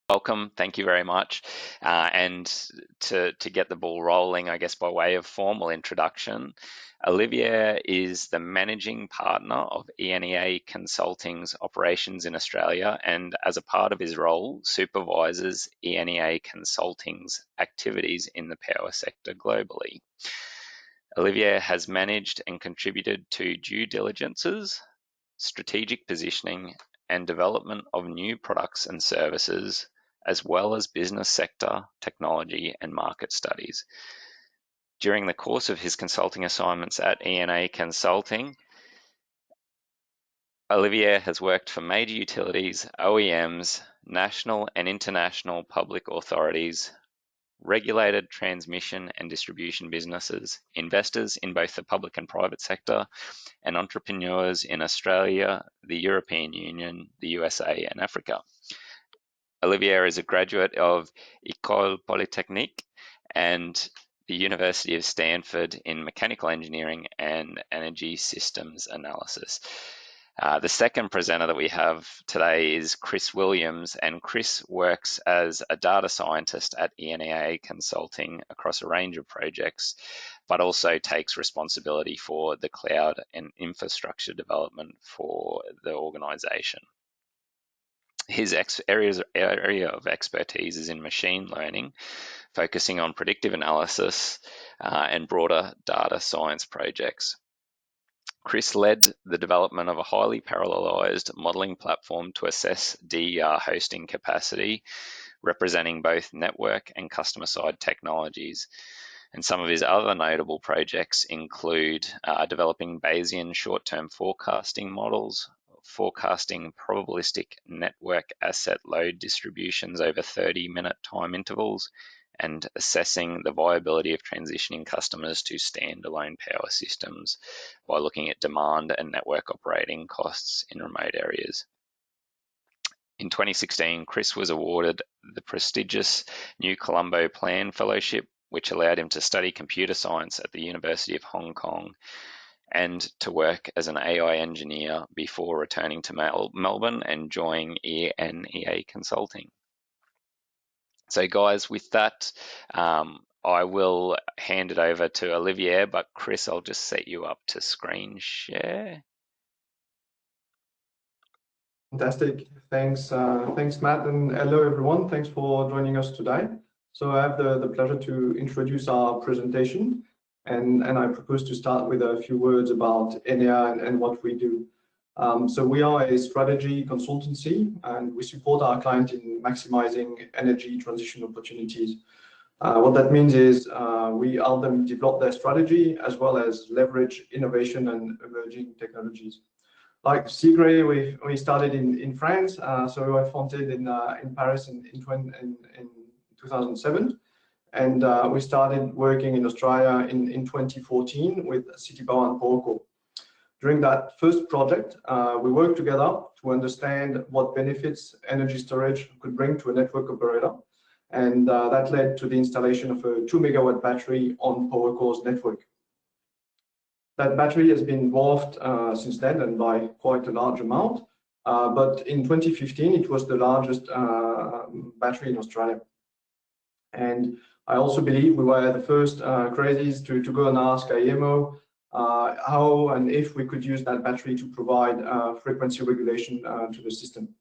welcome. Thank you very much. And to get the ball rolling, I guess by way of formal introduction, Olivier is the managing partner of ENEA Consulting's operations in Australia, and as a part of his role, supervises ENEA Consulting's activities in the power sector globally. Olivier has managed and contributed to due diligences, strategic positioning, and development of new products and services, as well as business sector, technology, and market studies. During the course of his consulting assignments at ENEA Consulting, Olivier has worked for major utilities, OEMs, national and international public authorities, regulated transmission and distribution businesses, investors in both the public and private sector, and entrepreneurs in Australia, the European Union, the USA, and Africa. Olivier is a graduate of École Polytechnique and the University of Stanford in mechanical engineering and energy systems analysis. The second presenter that we have today is Chris Williams, and Chris works as a data scientist at ENEA Consulting across a range of projects, but also takes responsibility for the cloud and infrastructure development for the organization. His area of expertise is in machine learning, focusing on predictive analysis and broader data science projects. Chris led the development of a highly parallelized modeling platform to assess DER hosting capacity, representing both network and customer-side technologies. And some of his other notable projects include developing Bayesian short-term forecasting models, forecasting probabilistic network asset load distributions over 30-minute time intervals, and assessing the viability of transitioning customers to standalone power systems by looking at demand and network operating costs in remote areas. In 2016, Chris was awarded the prestigious New Colombo Plan Fellowship, which allowed him to study computer science at the University of Hong Kong and to work as an AI engineer before returning to Melbourne and joining ENEA Consulting. So guys, with that, I will hand it over to Olivier, but Chris, I'll just set you up to screen share. Fantastic. Thanks, Matt, and hello everyone. Thanks for joining us today. So I have the pleasure to introduce our presentation, and I propose to start with a few words about ENEA and what we do. So we are a strategy consultancy, and we support our client in maximizing energy transition opportunities. What that means is we help them develop their strategy as well as leverage innovation and emerging technologies. Like Seagray, we started in France, so we were founded in Paris in 2007, and we started working in Australia in 2014 with CitiPower and Powercor. During that first project, we worked together to understand what benefits energy storage could bring to a network operator, and that led to the installation of a 2 megawatt battery on Powercor's network. That battery has been dwarfed since then, and by quite a large amount, but in 2015 it was the largest battery in Australia. And I also believe we were the first crazies to go and ask AEMO how and if we could use that battery to provide frequency regulation to the system.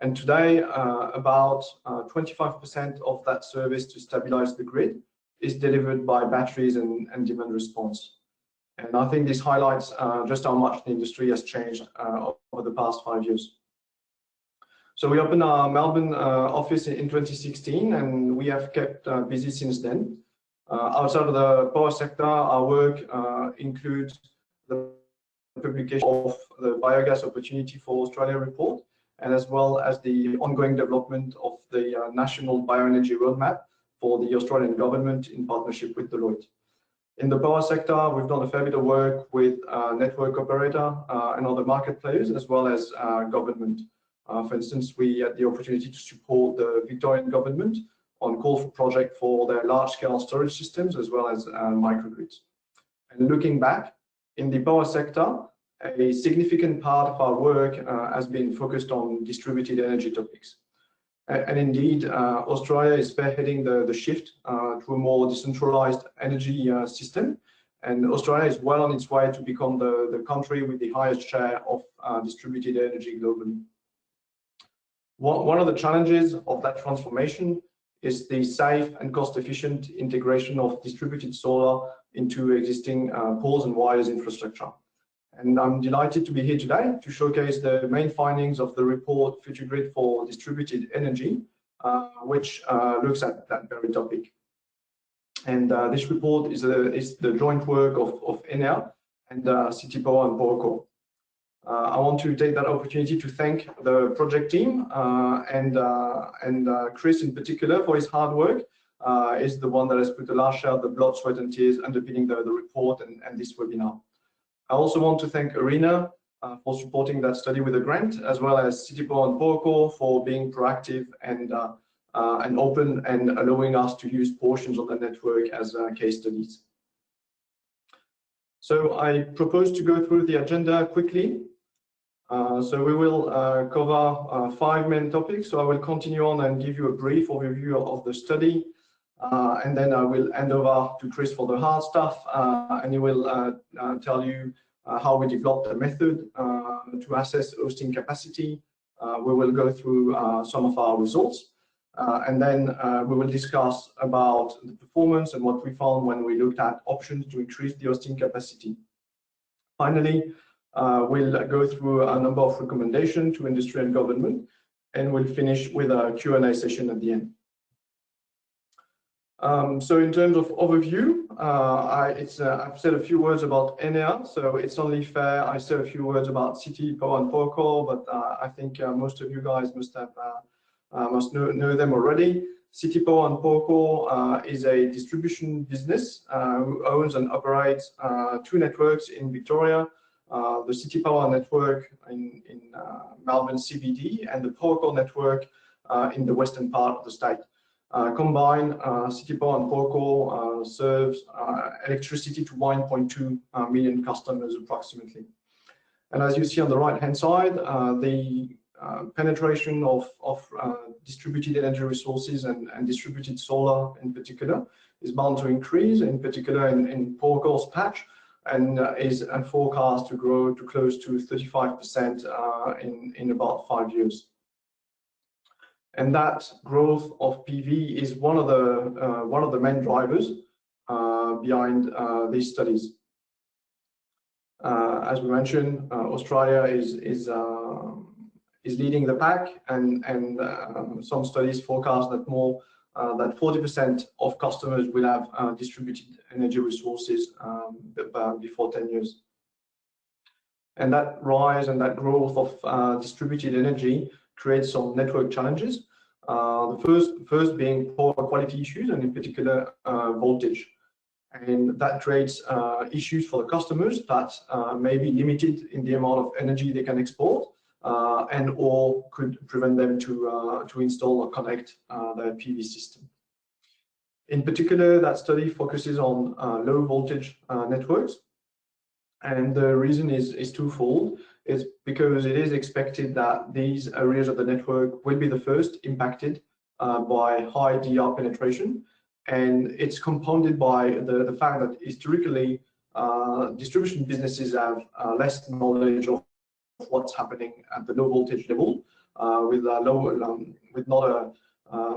And today, about 25% of that service to stabilize the grid is delivered by batteries and demand response. And I think this highlights just how much the industry has changed over the past 5 years. So we opened our Melbourne office in 2016, and we have kept busy since then. Outside of the power sector, our work includes the publication of the Biogas Opportunity for Australia report, and as well as the ongoing development of the National Bioenergy Roadmap for the Australian government in partnership with Deloitte. In the power sector, we've done a fair bit of work with network operator and other market players, as well as government. For instance, we had the opportunity to support the Victorian government on call for project for their large-scale storage systems, as well as microgrids. And looking back, in the power sector, a significant part of our work has been focused on distributed energy topics. And indeed, Australia is spearheading the shift to a more decentralized energy system. And Australia is well on its way to become the country with the highest share of distributed energy globally. One of the challenges of that transformation is the safe and cost-efficient integration of distributed solar into existing poles and wires infrastructure. And I'm delighted to be here today to showcase the main findings of the report Future Grid for Distributed Energy, which looks at that very topic. And this report is the joint work of ENEA and CitiPower and Powercor. I want to take that opportunity to thank the project team and Chris in particular for his hard work. Is the one that has put the last share of the blood, sweat and tears underpinning the report and this webinar. I also want to thank ENEA for supporting that study with a grant, as well as CitiPower and Powercor for being proactive and open and allowing us to use portions of the network as case studies. So I propose to go through the agenda quickly. So we will cover 5 main topics. So I will continue on and give you a brief overview of the study. And then I will hand over to Chris for the hard stuff, and he will tell you how we developed a method to assess hosting capacity. We will go through some of our results, and then we will discuss about the performance and what we found when we looked at options to increase the hosting capacity. Finally, we'll go through a number of recommendations to industry and government, and we'll finish with a Q&A session at the end. So in terms of overview, I've said a few words about ENEA, so it's only fair I say a few words about CitiPower and Powercor, but I think most of you guys must know them already. CitiPower and Powercor is a distribution business who owns and operates 2 networks in Victoria, the CitiPower network in Melbourne CBD and the Powercor network in the western part of the state. Combined, CitiPower and Powercor serves electricity to 1.2 million customers approximately. And as you see on the right-hand side, the penetration of distributed energy resources and distributed solar in particular is bound to increase, in particular in Powercor's patch, and is forecast to grow to close to 35% in about 5 years. And that growth of PV is one of the main drivers behind these studies. As we mentioned, Australia is leading the pack, and some studies forecast that that 40% of customers will have distributed energy resources before 10 years. And that rise and that growth of distributed energy creates some network challenges. The first being poor quality issues, and in particular voltage. And that creates issues for the customers that may be limited in the amount of energy they can export, and or could prevent them to install or connect their PV system. In particular, that study focuses on low voltage networks. And the reason is twofold. It's because it is expected that these areas of the network will be the first impacted by high DR penetration. And it's compounded by the fact that historically, distribution businesses have less knowledge of what's happening at the low voltage level,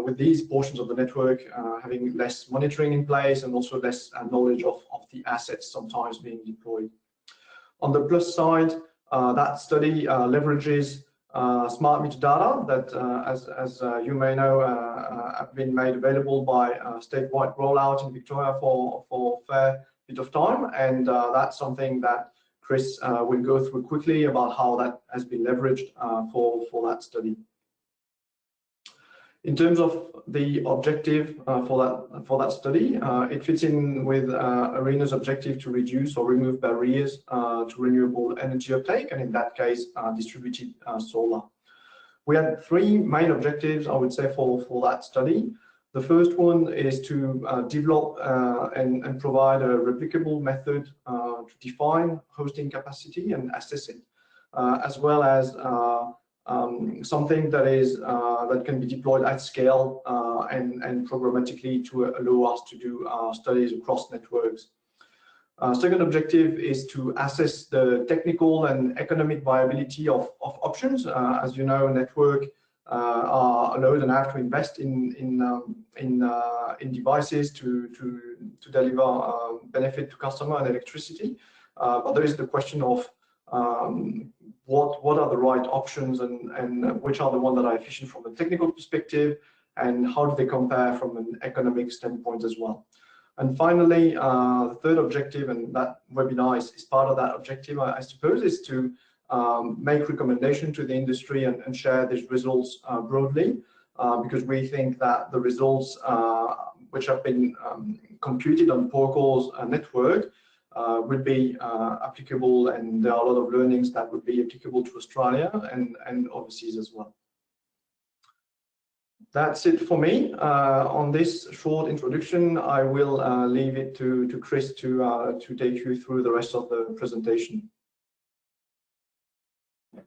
with these portions of the network having less monitoring in place and also less knowledge of the assets sometimes being deployed. On the plus side, that study leverages smart meter data that, as you may know, have been made available by statewide rollout in Victoria for a fair bit of time, and that's something that Chris will go through quickly about how that has been leveraged for that study. In terms of the objective for that study, it fits in with ENEA's objective to reduce or remove barriers to renewable energy uptake, and in that case, distributed solar. We had 3 main objectives, I would say, for that study. The first one is to develop and provide a replicable method to define hosting capacity and assess it, as well as something that is that can be deployed at scale and programmatically to allow us to do studies across networks. Second objective is to assess the technical and economic viability of options. As you know, network are allowed and have to invest in devices to deliver benefit to customer and electricity. But there is the question of what are the right options and which are the ones that are efficient from a technical perspective, and how do they compare from an economic standpoint as well. And finally, the third objective, and that webinar is part of that objective, I suppose, is to make recommendation to the industry and share these results broadly, because we think that the results which have been computed on Powercor's network would be applicable, and there are a lot of learnings that would be applicable to Australia and overseas as well. That's it for me. On this short introduction, I will leave it to Chris to take you through the rest of the presentation.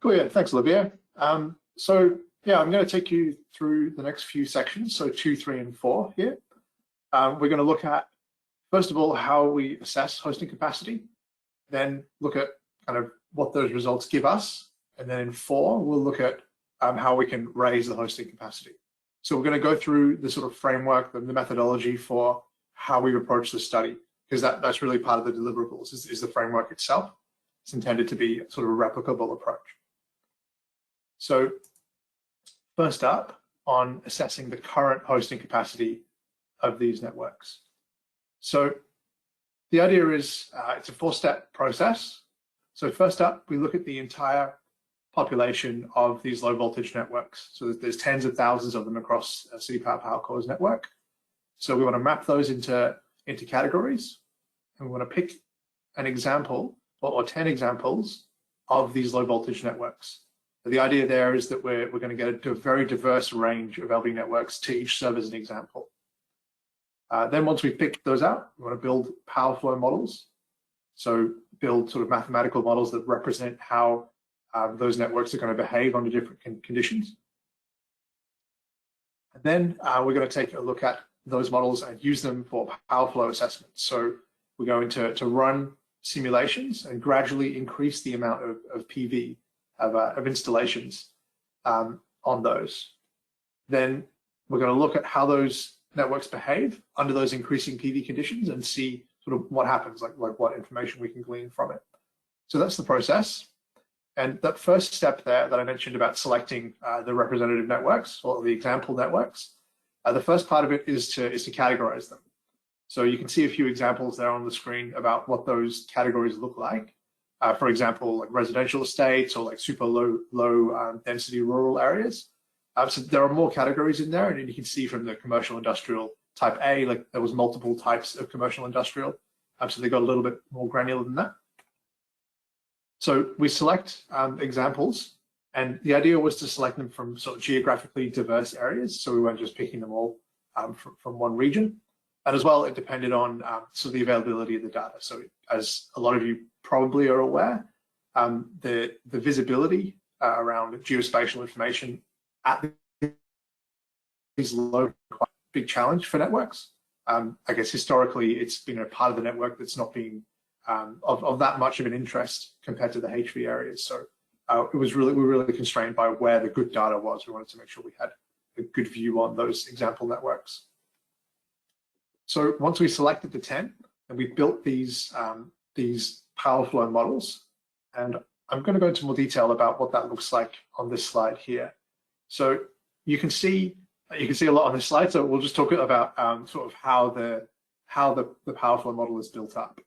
Cool, yeah, thanks, Olivier. So yeah, I'm going to take you through the next few sections, so 2, 3, and 4 here. We're going to look at, first of all, how we assess hosting capacity, then look at kind of what those results give us, and then in 4, we'll look at how we can raise the hosting capacity. So we're going to go through the sort of framework, the methodology for how we approach the study, because that's really part of the deliverables, is the framework itself. It's intended to be sort of a replicable approach. So first up, on assessing the current hosting capacity of these networks. So the idea is it's a 4-step process. So first up, we look at the entire population of these low voltage networks. So there's tens of thousands of them across CitiPower Powercor's network. So we want to map those into categories, and we want to pick an example or 10 examples of these low voltage networks. So the idea there is that we're going to get a very diverse range of LV networks to each serve as an example. Then once we've picked those out, we want to build power flow models. So build sort of mathematical models that represent how those networks are going to behave under different conditions. And then we're going to take a look at those models and use them for power flow assessments. So we're going to run simulations and gradually increase the amount of PV, of installations on those. Then we're going to look at how those networks behave under those increasing PV conditions and see sort of what happens, like what information we can glean from it. So that's the process. And that first step there that I mentioned about selecting the representative networks or the example networks, the first part of it is to categorize them. So you can see a few examples there on the screen about what those categories look like. For example, like residential estates or like super low density rural areas. So there are more categories in there, and you can see from the commercial industrial type A, like there was multiple types of commercial industrial. So they got a little bit more granular than that. So we select examples, and the idea was to select them from sort of geographically diverse areas. So we weren't just picking them all from one region. And as well, it depended on sort of the availability of the data. So as a lot of you probably are aware, the visibility around geospatial information at these low, quite big challenge for networks. I guess historically, it's been a part of the network that's not been of that much of an interest compared to the HV areas. So we were really constrained by where the good data was. We wanted to make sure we had a good view on those example networks. So once we selected the 10 and we built these power flow models, and I'm going to go into more detail about what that looks like on this slide here. So you can see a lot on this slide. So we'll just talk about sort of how the power flow model is built up.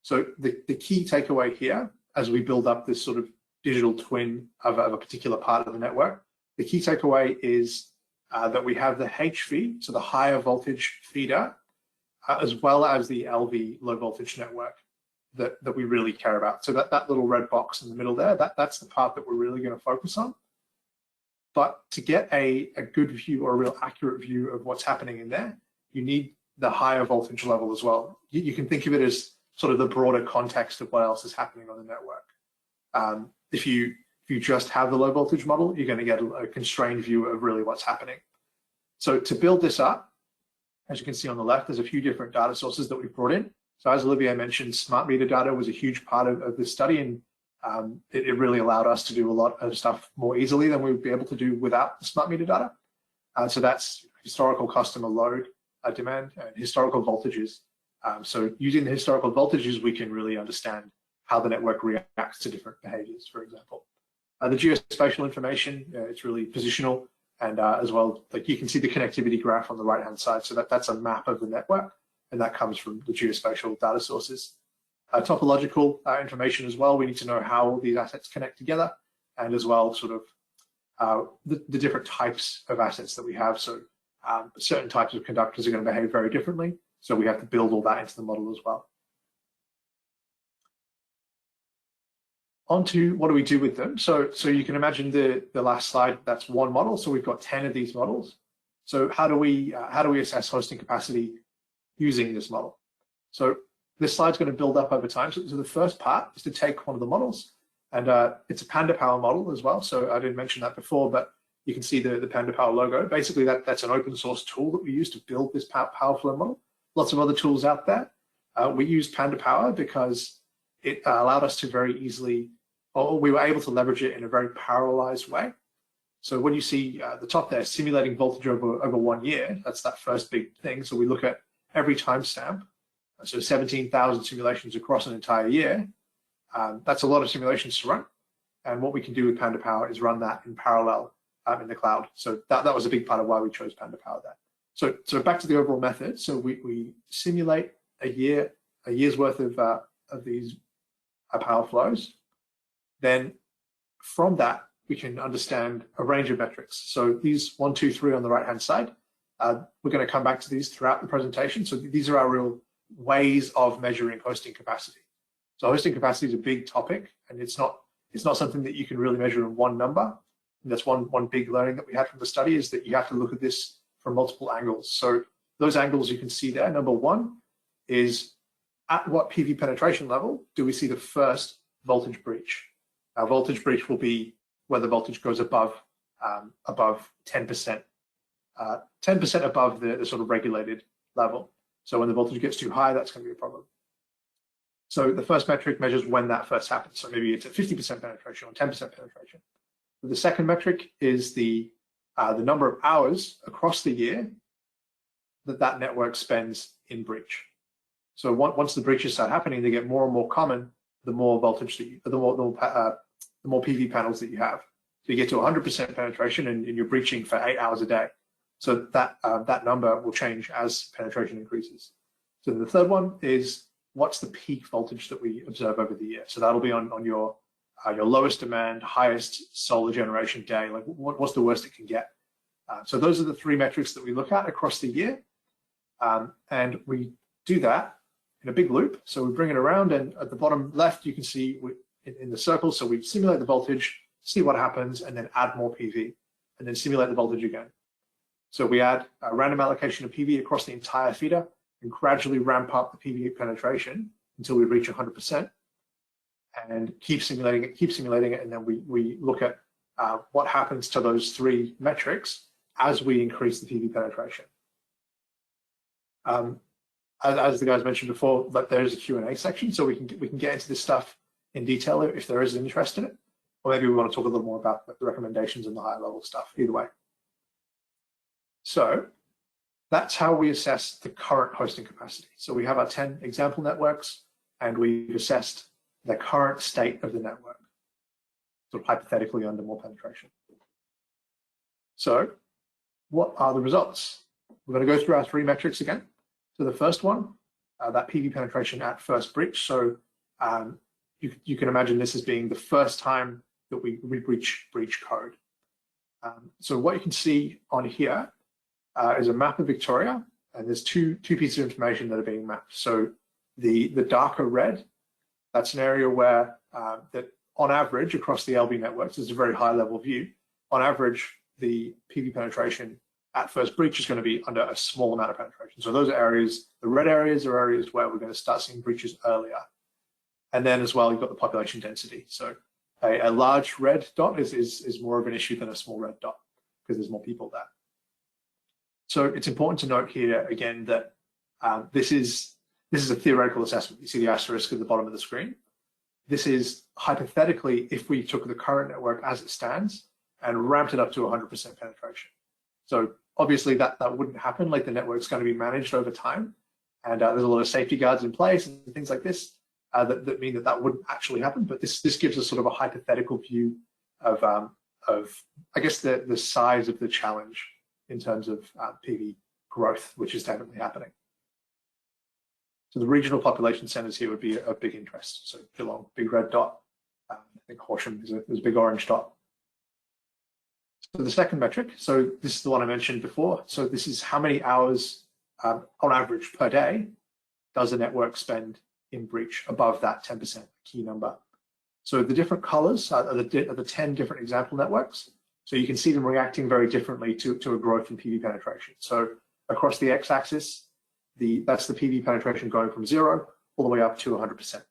So the key takeaway here, as we build up this sort of digital twin of a particular part of the network, the key takeaway is that we have the HV, so the higher voltage feeder, as well as the LV low voltage network that we really care about. So that little red box in the middle there, that's the part that we're really going to focus on. But to get a good view or a real accurate view of what's happening in there, you need the higher voltage level as well. You can think of it as sort of the broader context of what else is happening on the network. If you If you just have the low voltage model, you're going to get a constrained view of really what's happening. So to build this up, as you can see on the left, there's a few different data sources that we've brought in. So as Olivier mentioned, smart meter data was a huge part of this study, and it really allowed us to do a lot of stuff more easily than we would be able to do without the smart meter data. So that's historical customer load demand and historical voltages. So using the historical voltages, we can really understand how the network reacts to different behaviors, for example. The geospatial information, it's really positional, and as well, like you can see the connectivity graph on the right-hand side. So that's a map of the network, and that comes from the geospatial data sources. Topological information as well. We need to know how these assets connect together, and as well, sort of the different types of assets that we have. So certain types of conductors are going to behave very differently. So we have to build all that into the model as well. On to what do we do with them? So you can imagine the last slide, that's one model. So we've got 10 of these models. So how do we assess hosting capacity using this model? So this slide's going to build up over time. So the first part is to take one of the models, and it's a PandaPower model as well. So I didn't mention that before, but you can see the PandaPower logo. Basically, that's an open source tool that we use to build this power flow model. Lots of other tools out there. We use PandaPower because it allowed us to very easily, or we were able to leverage it in a very parallelized way. So when you see the top there, simulating voltage over 1 year, that's that first big thing. So we look at every timestamp. So 17,000 simulations across an entire year. That's a lot of simulations to run. And what we can do with PandaPower is run that in parallel in the cloud. So that was a big part of why we chose PandaPower there. So back to the overall method. So we simulate a year's worth of these power flows. Then from that, we can understand a range of metrics. So these 1, 2, 3 on the right-hand side, we're going to come back to these throughout the presentation. So these are our real ways of measuring hosting capacity. So hosting capacity is a big topic, and it's not something that you can really measure in one number. And that's one big learning that we had from the study, is that you have to look at this from multiple angles. So those angles you can see there. Number one is, at what PV penetration level do we see the first voltage breach? Our voltage breach will be where the voltage goes above 10%, 10% above the sort of regulated level. So when the voltage gets too high, that's going to be a problem. So the first metric measures when that first happens. So maybe it's at 50% penetration or 10% penetration. The second metric is the number of hours across the year that network spends in breach. So once the breaches start happening, they get more and more common. The more voltage that the more PV panels that you have. So you get to 100% penetration, and you're breaching for 8 hours a day. So that number will change as penetration increases. So the third one is, what's the peak voltage that we observe over the year? So that'll be on your lowest demand, highest solar generation day. Like what's the worst it can get? So those are the 3 metrics that we look at across the year, and we do that in a big loop. So we bring it around, and at the bottom left you can see in the circle. So we simulate the voltage, see what happens, and then add more PV, and then simulate the voltage again. So we add a random allocation of PV across the entire feeder and gradually ramp up the PV penetration until we reach 100%, and keep simulating it, and then we look at what happens to those 3 metrics as we increase the PV penetration. As the guys mentioned before, but there's a Q&A section, so we can get into this stuff in detail if there is an interest in it, or maybe we want to talk a little more about the recommendations and the higher level stuff. Either way. So that's how we assess the current hosting capacity. So we have our 10 example networks, and we've assessed the current state of the network, sort of hypothetically under more penetration. So what are the results? We're going to go through our 3 metrics again. So the first one, that PV penetration at first breach. So you can imagine this as being the first time that we breach code. So what you can see on here is a map of Victoria, and there's two pieces of information that are being mapped. So the darker red, that's an area where that on average across the LV networks, this is a very high level view. On average, the PV penetration at first breach is going to be under a small amount of penetration. So those areas, the red areas, are areas where we're going to start seeing breaches earlier. And then as well, you've got the population density. So a large red dot is more of an issue than a small red dot because there's more people there. So it's important to note here again that this is a theoretical assessment. You see the asterisk at the bottom of the screen. This is hypothetically if we took the current network as it stands and ramped it up to 100% penetration. So obviously that wouldn't happen. Like the network's going to be managed over time, and there's a lot of safety guards in place and things like this that mean that wouldn't actually happen. But this gives us sort of a hypothetical view of I guess the size of the challenge in terms of PV growth, which is definitely happening. So the regional population centers here would be a big interest. So Geelong, big red dot. I think Horsham is a big orange dot. So the second metric, so this is the one I mentioned before. So this is how many hours on average per day does a network spend in breach above that 10% key number. So the different colors are the 10 different example networks. So you can see them reacting very differently to a growth in PV penetration. So across the x-axis, that's the PV penetration going from 0 all the way up to 100%.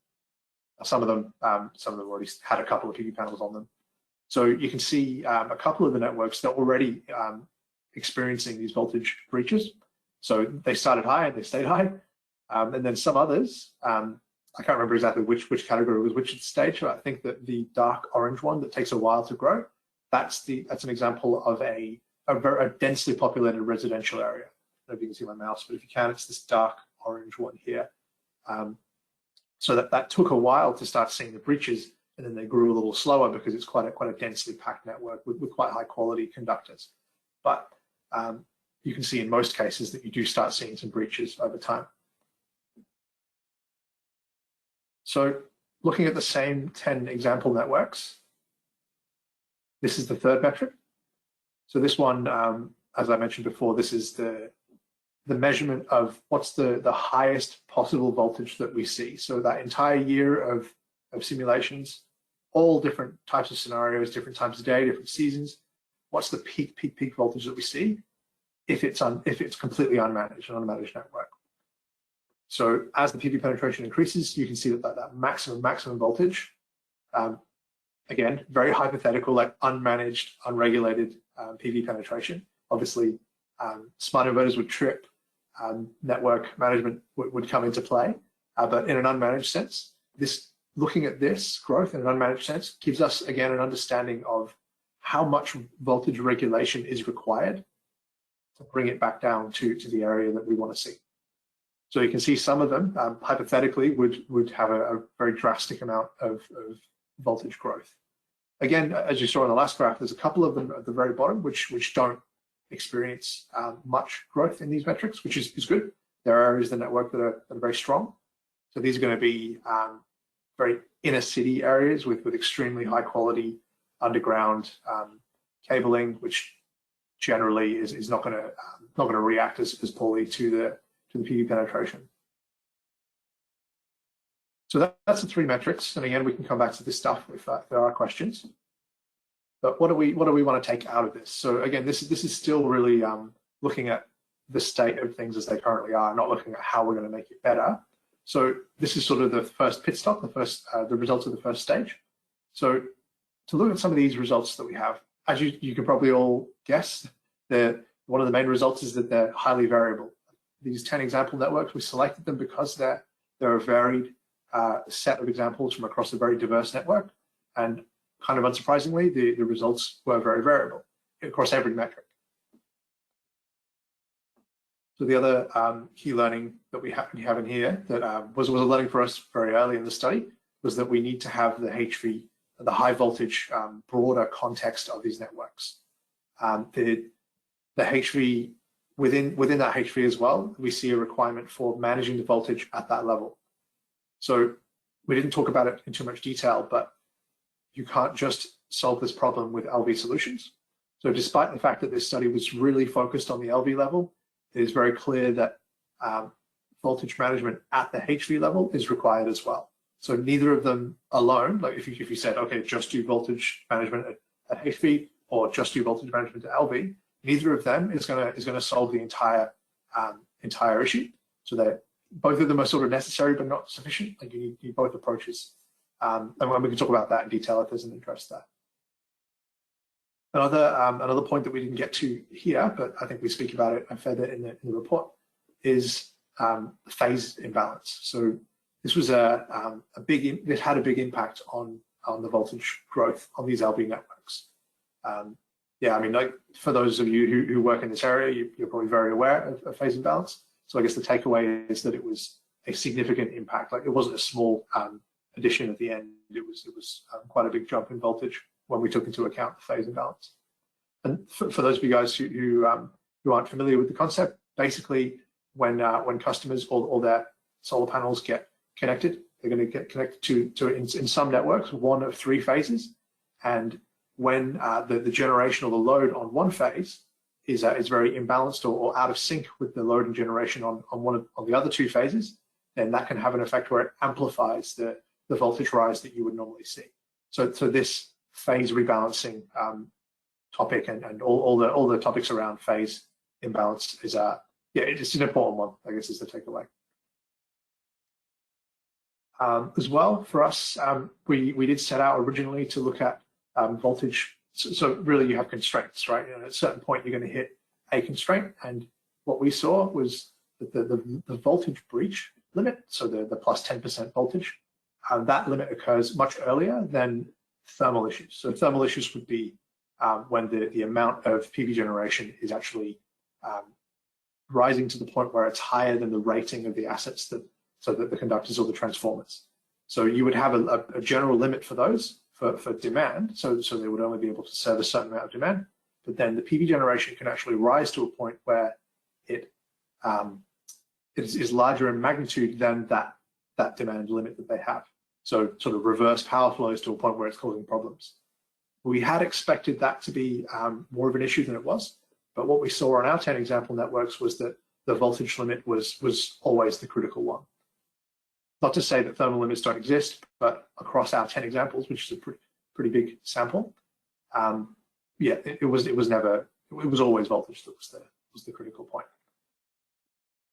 Some of them already had a couple of PV panels on them. So you can see a couple of the networks that are already experiencing these voltage breaches. So they started high and they stayed high. And then some others, I can't remember exactly which category was which stage, but I think that the dark orange one that takes a while to grow, that's an example of a very densely populated residential area. I don't know if you can see my mouse, but if you can, it's this dark orange one here. So that took a while to start seeing the breaches, and then they grew a little slower because it's quite a densely packed network with quite high quality conductors. But you can see in most cases that you do start seeing some breaches over time. So looking at the same 10 example networks, this is the third metric. So this one, as I mentioned before, this is the measurement of what's the highest possible voltage that we see. So that entire year of simulations, all different types of scenarios, different times of day, different seasons, what's the peak voltage that we see if it's completely unmanaged, an unmanaged network. So as the PV penetration increases, you can see that maximum voltage, again, very hypothetical, like unmanaged, unregulated PV penetration. Obviously, smart inverters would trip, network management would come into play, but in an unmanaged sense, looking at this growth in an unmanaged sense gives us, again, an understanding of how much voltage regulation is required to bring it back down to the area that we want to see. So you can see some of them, hypothetically, would have a very drastic amount of voltage growth. Again, as you saw in the last graph, there's a couple of them at the very bottom which don't experience much growth in these metrics, which is good. There are areas of the network that are very strong. So these are going to be very inner city areas with extremely high quality underground cabling, which generally is not going to react as poorly to the PV penetration. So that's the three metrics, and again, we can come back to this stuff if there are questions. But what do we want to take out of this? So again, this is still really looking at the state of things as they currently are, not looking at how we're going to make it better. So this is sort of the first pit stop, the results of the first stage. So to look at some of these results that we have, as you can probably all guess, one of the main results is that they're highly variable. These 10 example networks, we selected them because they're a varied set of examples from across a very diverse network, and kind of unsurprisingly, the results were very variable across every metric. So the other key learning that we have in here that was a learning for us very early in the study was that we need to have the HV, the high voltage, broader context of these networks. The HV, within that HV as well, we see a requirement for managing the voltage at that level. So we didn't talk about it in too much detail, but you can't just solve this problem with LV solutions. So despite the fact that this study was really focused on the LV level, it is very clear that voltage management at the HV level is required as well. So neither of them alone, like if you said, okay, just do voltage management at HV or just do voltage management at LV, neither of them is going to solve the entire issue. So that both of them are sort of necessary but not sufficient. Like you need both approaches And we can talk about that in detail if there's an interest there. Another point that we didn't get to here, but I think we speak about it a fair bit in the report, is phase imbalance. So this was it had a big impact on the voltage growth on these LV networks. Yeah, I mean, like for those of you who work in this area, you're probably very aware of phase imbalance. So I guess the takeaway is that it was a significant impact. Like it wasn't a small addition at the end. It was quite a big jump in voltage when we took into account the phase imbalance. And for those of you guys who aren't familiar with the concept, basically when customers or their solar panels get connected, they're going to get connected to in some networks one of three phases, and when the generation or the load on one phase is very imbalanced or out of sync with the load and generation on the other two phases, then that can have an effect where it amplifies the voltage rise that you would normally see. So this phase rebalancing topic and all the topics around phase imbalance is it's an important one, I guess, is the takeaway. As well, for us, we did set out originally to look at voltage. So really you have constraints, right? And at a certain point you're going to hit a constraint, and what we saw was that the voltage breach limit, so the plus 10% voltage, that limit occurs much earlier than thermal issues. So thermal issues would be when the amount of PV generation is actually rising to the point where it's higher than the rating of the assets so that the conductors or the transformers. So you would have a general limit for those for demand, so they would only be able to serve a certain amount of demand. But then the PV generation can actually rise to a point where it is larger in magnitude than that demand limit that they have. So sort of reverse power flows to a point where it's causing problems. We had expected that to be more of an issue than it was, but what we saw on our 10 example networks was that the voltage limit was always the critical one. Not to say that thermal limits don't exist, but across our 10 examples, which is a pretty big sample, it was always voltage that was the critical point.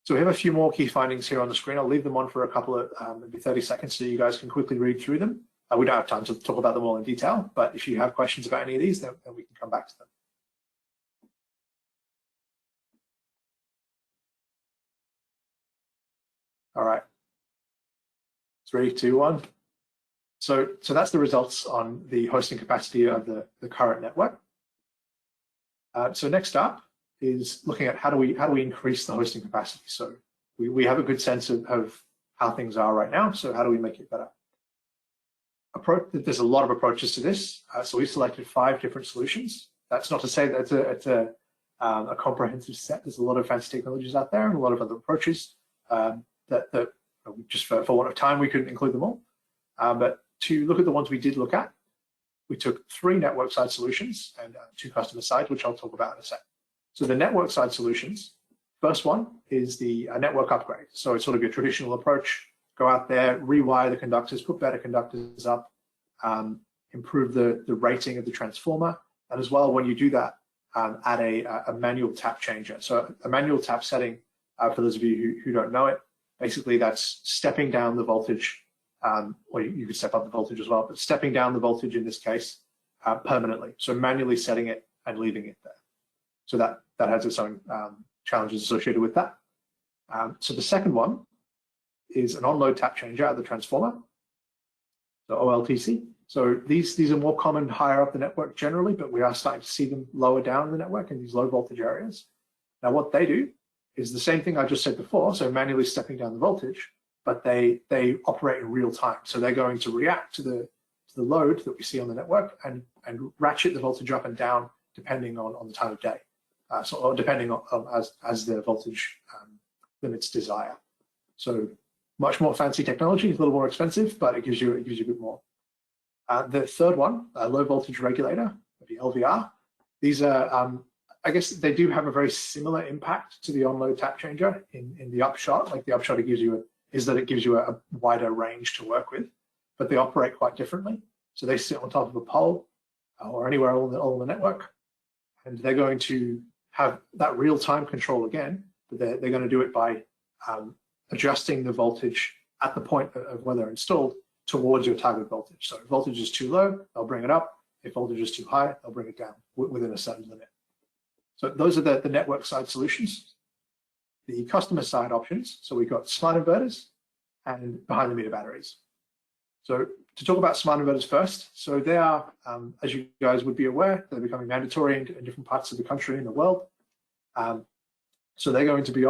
So we have a few more key findings here on the screen. I'll leave them on for a couple of maybe 30 seconds so you guys can quickly read through them. We don't have time to talk about them all in detail, but if you have questions about any of these, then we can come back to them. All right. 3, 2, 1. So that's the results on the hosting capacity of the current network. So next up is looking at how do we increase the hosting capacity. So we have a good sense of how things are right now. So how do we make it better? There's a lot of approaches to this. So we selected 5 different solutions. That's not to say that it's a comprehensive set. There's a lot of fancy technologies out there and a lot of other approaches that just for want of time, we couldn't include them all. But to look at the ones we did look at, we took 3 network side solutions and 2 customer sides, which I'll talk about in a sec. So the network side solutions, first one is the network upgrade. So it's sort of your traditional approach. Go out there, rewire the conductors, put better conductors up, improve the rating of the transformer. And as well, when you do that, add a manual tap changer. So a manual tap setting, for those of you who don't know it, basically that's stepping down the voltage, or you could step up the voltage as well, but stepping down the voltage in this case permanently. So manually setting it and leaving it there. So that has its own challenges associated with that. So the second one is an on-load tap changer at the transformer, so OLTC. So these are more common higher up the network generally, but we are starting to see them lower down the network in these low voltage areas. Now what they do is the same thing I just said before, so manually stepping down the voltage, but they operate in real time. So they're going to react to the load that we see on the network and ratchet the voltage up and down depending on the time of day, or depending on as the voltage limits desire. So much more fancy technology, it's a little more expensive, but it gives you a bit more. The third one, a low voltage regulator, the LVR. These are, I guess they do have a very similar impact to the on-load tap changer in the upshot. Like the upshot it gives you is that it gives you a wider range to work with, but they operate quite differently. So they sit on top of a pole or anywhere on the network, and they're going to have that real-time control again, but they're going to do it by adjusting the voltage at the point of where they're installed towards your target voltage. So if voltage is too low, they'll bring it up. If voltage is too high, they'll bring it down within a certain limit. So those are the network side solutions. The customer side options, so we've got smart inverters and behind the meter batteries. So to talk about smart inverters first, so they are, as you guys would be aware, they're becoming mandatory in different parts of the country and the world. So they're going to be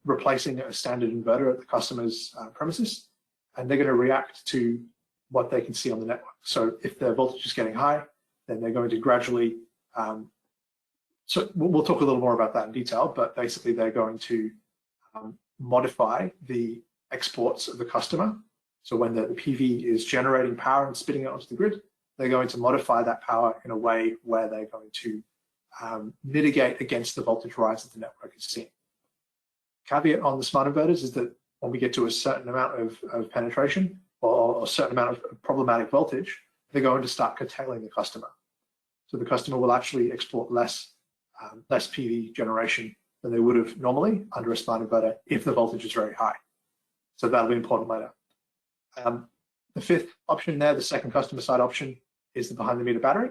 replacing a standard inverter at the customer's premises, and they're going to react to what they can see on the network. So if their voltage is getting high, then they're going to gradually, so we'll talk a little more about that in detail, but basically they're going to modify the exports of the customer. So when the PV is generating power and spitting it onto the grid, they're going to modify that power in a way where they're going to mitigate against the voltage rise that the network is seeing. Caveat on the smart inverters is that when we get to a certain amount of penetration or a certain amount of problematic voltage, they're going to start curtailing the customer. So the customer will actually export less PV generation than they would have normally under a smart inverter if the voltage is very high. So that'll be important later. The fifth option there, the second customer side option, is the behind the meter battery.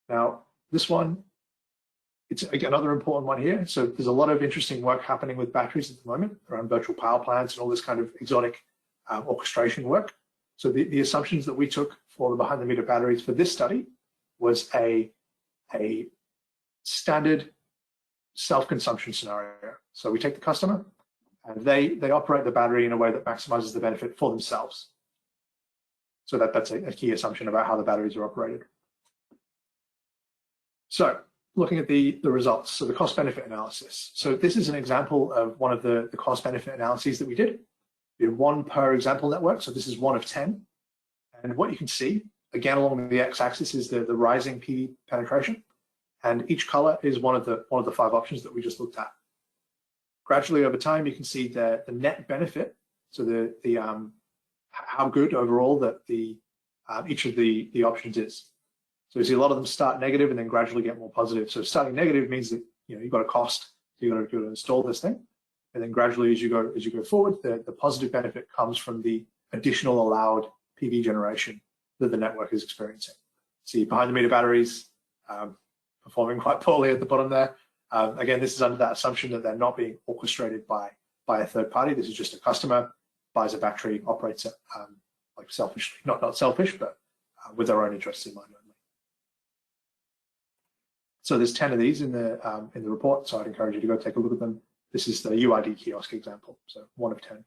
Now, this one, it's again another important one here. So there's a lot of interesting work happening with batteries at the moment around virtual power plants and all this kind of exotic orchestration work. So the assumptions that we took for the behind the meter batteries for this study was a standard self-consumption scenario. So we take the customer and they operate the battery in a way that maximizes the benefit for themselves. So that's a key assumption about how the batteries are operated. So looking at the results, so the cost benefit analysis. So this is an example of one of the cost benefit analyses that we did. We did one per example network, so this is 1 of 10. And what you can see, again, along the x-axis is the rising PV penetration. And each color is one of the 5 options that we just looked at. Gradually over time, you can see the net benefit, so how good overall that each of the options is. So you see a lot of them start negative and then gradually get more positive. So starting negative means that you've got a cost, so you've got to install this thing, and then gradually as you go forward, the positive benefit comes from the additional allowed PV generation that the network is experiencing. See behind the meter batteries performing quite poorly at the bottom there. Again, this is under that assumption that they're not being orchestrated by a third party. This is just a customer buys a battery, operates it like selfishly, not selfish, but with their own interests in mind only. So there's 10 of these in the report, so I'd encourage you to go take a look at them. This is the UID kiosk example, so 1 of 10.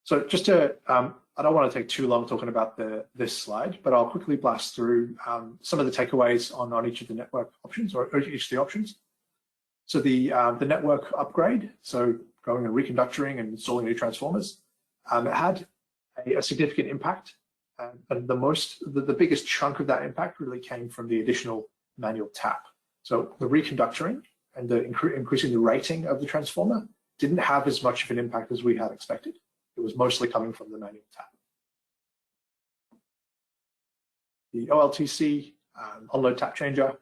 So just to, I don't want to take too long talking about this slide, but I'll quickly blast through some of the takeaways on each of the network options or each of the options. So the network upgrade, so going and reconductoring and installing new transformers, it had a significant impact, and the biggest chunk of that impact really came from the additional manual tap. So the reconductoring and the increasing the rating of the transformer didn't have as much of an impact as we had expected. It was mostly coming from the manual tap. The OLTC on-load tap changer.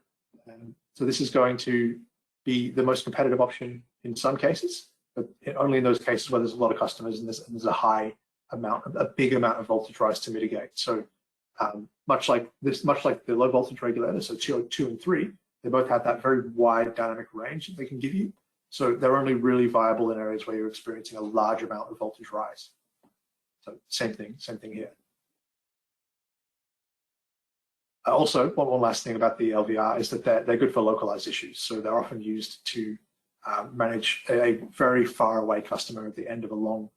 So this is going to be the most competitive option in some cases, but only in those cases where there's a lot of customers and there's a big amount of voltage rise to mitigate. So much like the low voltage regulator, so 2 and 3, they both have that very wide dynamic range that they can give you. So they're only really viable in areas where you're experiencing a large amount of voltage rise. So same thing here. Also, one last thing about the LVR is that they're good for localized issues. So they're often used to manage a very far away customer at the end of a long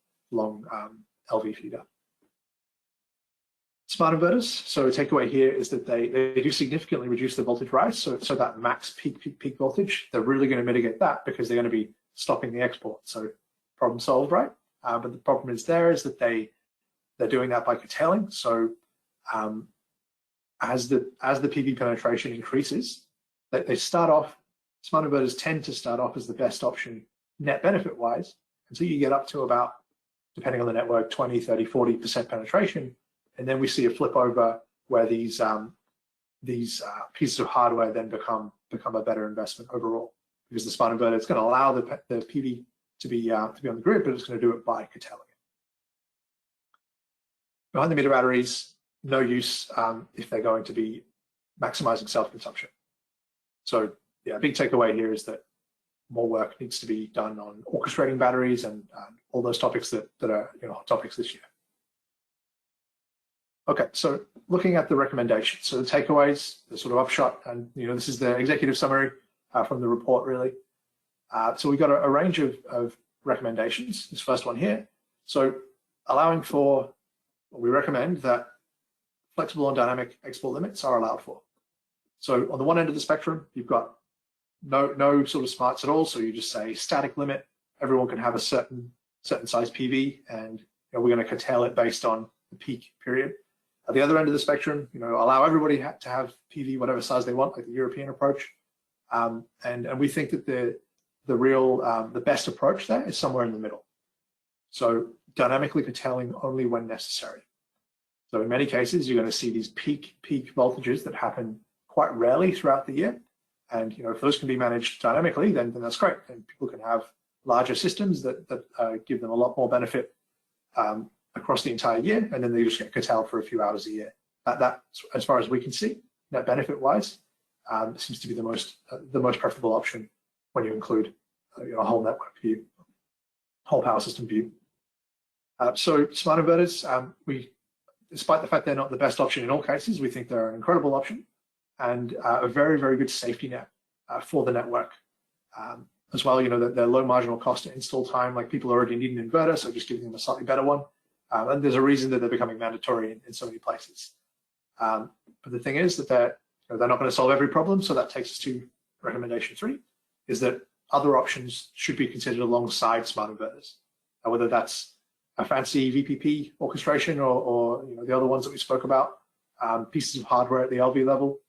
LV feeder. Smart inverters, so a takeaway here is that they do significantly reduce the voltage rise. So that max peak voltage, they're really going to mitigate that because they're going to be stopping the export. So problem solved, right? But the problem is that they're doing that by curtailing. So as the PV penetration increases, they start off, smart inverters tend to start off as the best option net benefit wise until you get up to about, depending on the network, 20, 30, 40% penetration. And then we see a flip over where these pieces of hardware then become a better investment overall, because the smart inverter is going to allow the PV to be on the grid, but it's going to do it by curtailing it. Behind the meter batteries, no use if they're going to be maximizing self-consumption. So yeah, a big takeaway here is that more work needs to be done on orchestrating batteries and all those topics that are hot topics this year. Okay, so looking at the recommendations, so the takeaways, the sort of upshot, and this is the executive summary from the report really. So we've got a range of recommendations. This first one here. So allowing for, we recommend that flexible and dynamic export limits are allowed for. So on the one end of the spectrum, you've got no sort of smarts at all. So you just say static limit. Everyone can have a certain size PV, and we're going to curtail it based on the peak period. At the other end of the spectrum, allow everybody to have PV whatever size they want, like the European approach. And we think that the best approach there is somewhere in the middle. So dynamically curtailing only when necessary. So in many cases, you're going to see these peak voltages that happen quite rarely throughout the year. And if those can be managed dynamically, then that's great. And people can have larger systems that give them a lot more benefit across the entire year, and then they just get curtailed for a few hours a year. That, as far as we can see, net benefit-wise, seems to be the most preferable option when you include a whole network view, whole power system view. So smart inverters, despite the fact they're not the best option in all cases, we think they're an incredible option and a very, very good safety net for the network. As well, they're low marginal cost to install time, like people already need an inverter, so just giving them a slightly better one. And there's a reason that they're becoming mandatory in so many places. But the thing is that they're not going to solve every problem, so that takes us to recommendation 3, is that other options should be considered alongside smart inverters, whether that's a fancy VPP orchestration or the other ones that we spoke about, pieces of hardware at the LV level.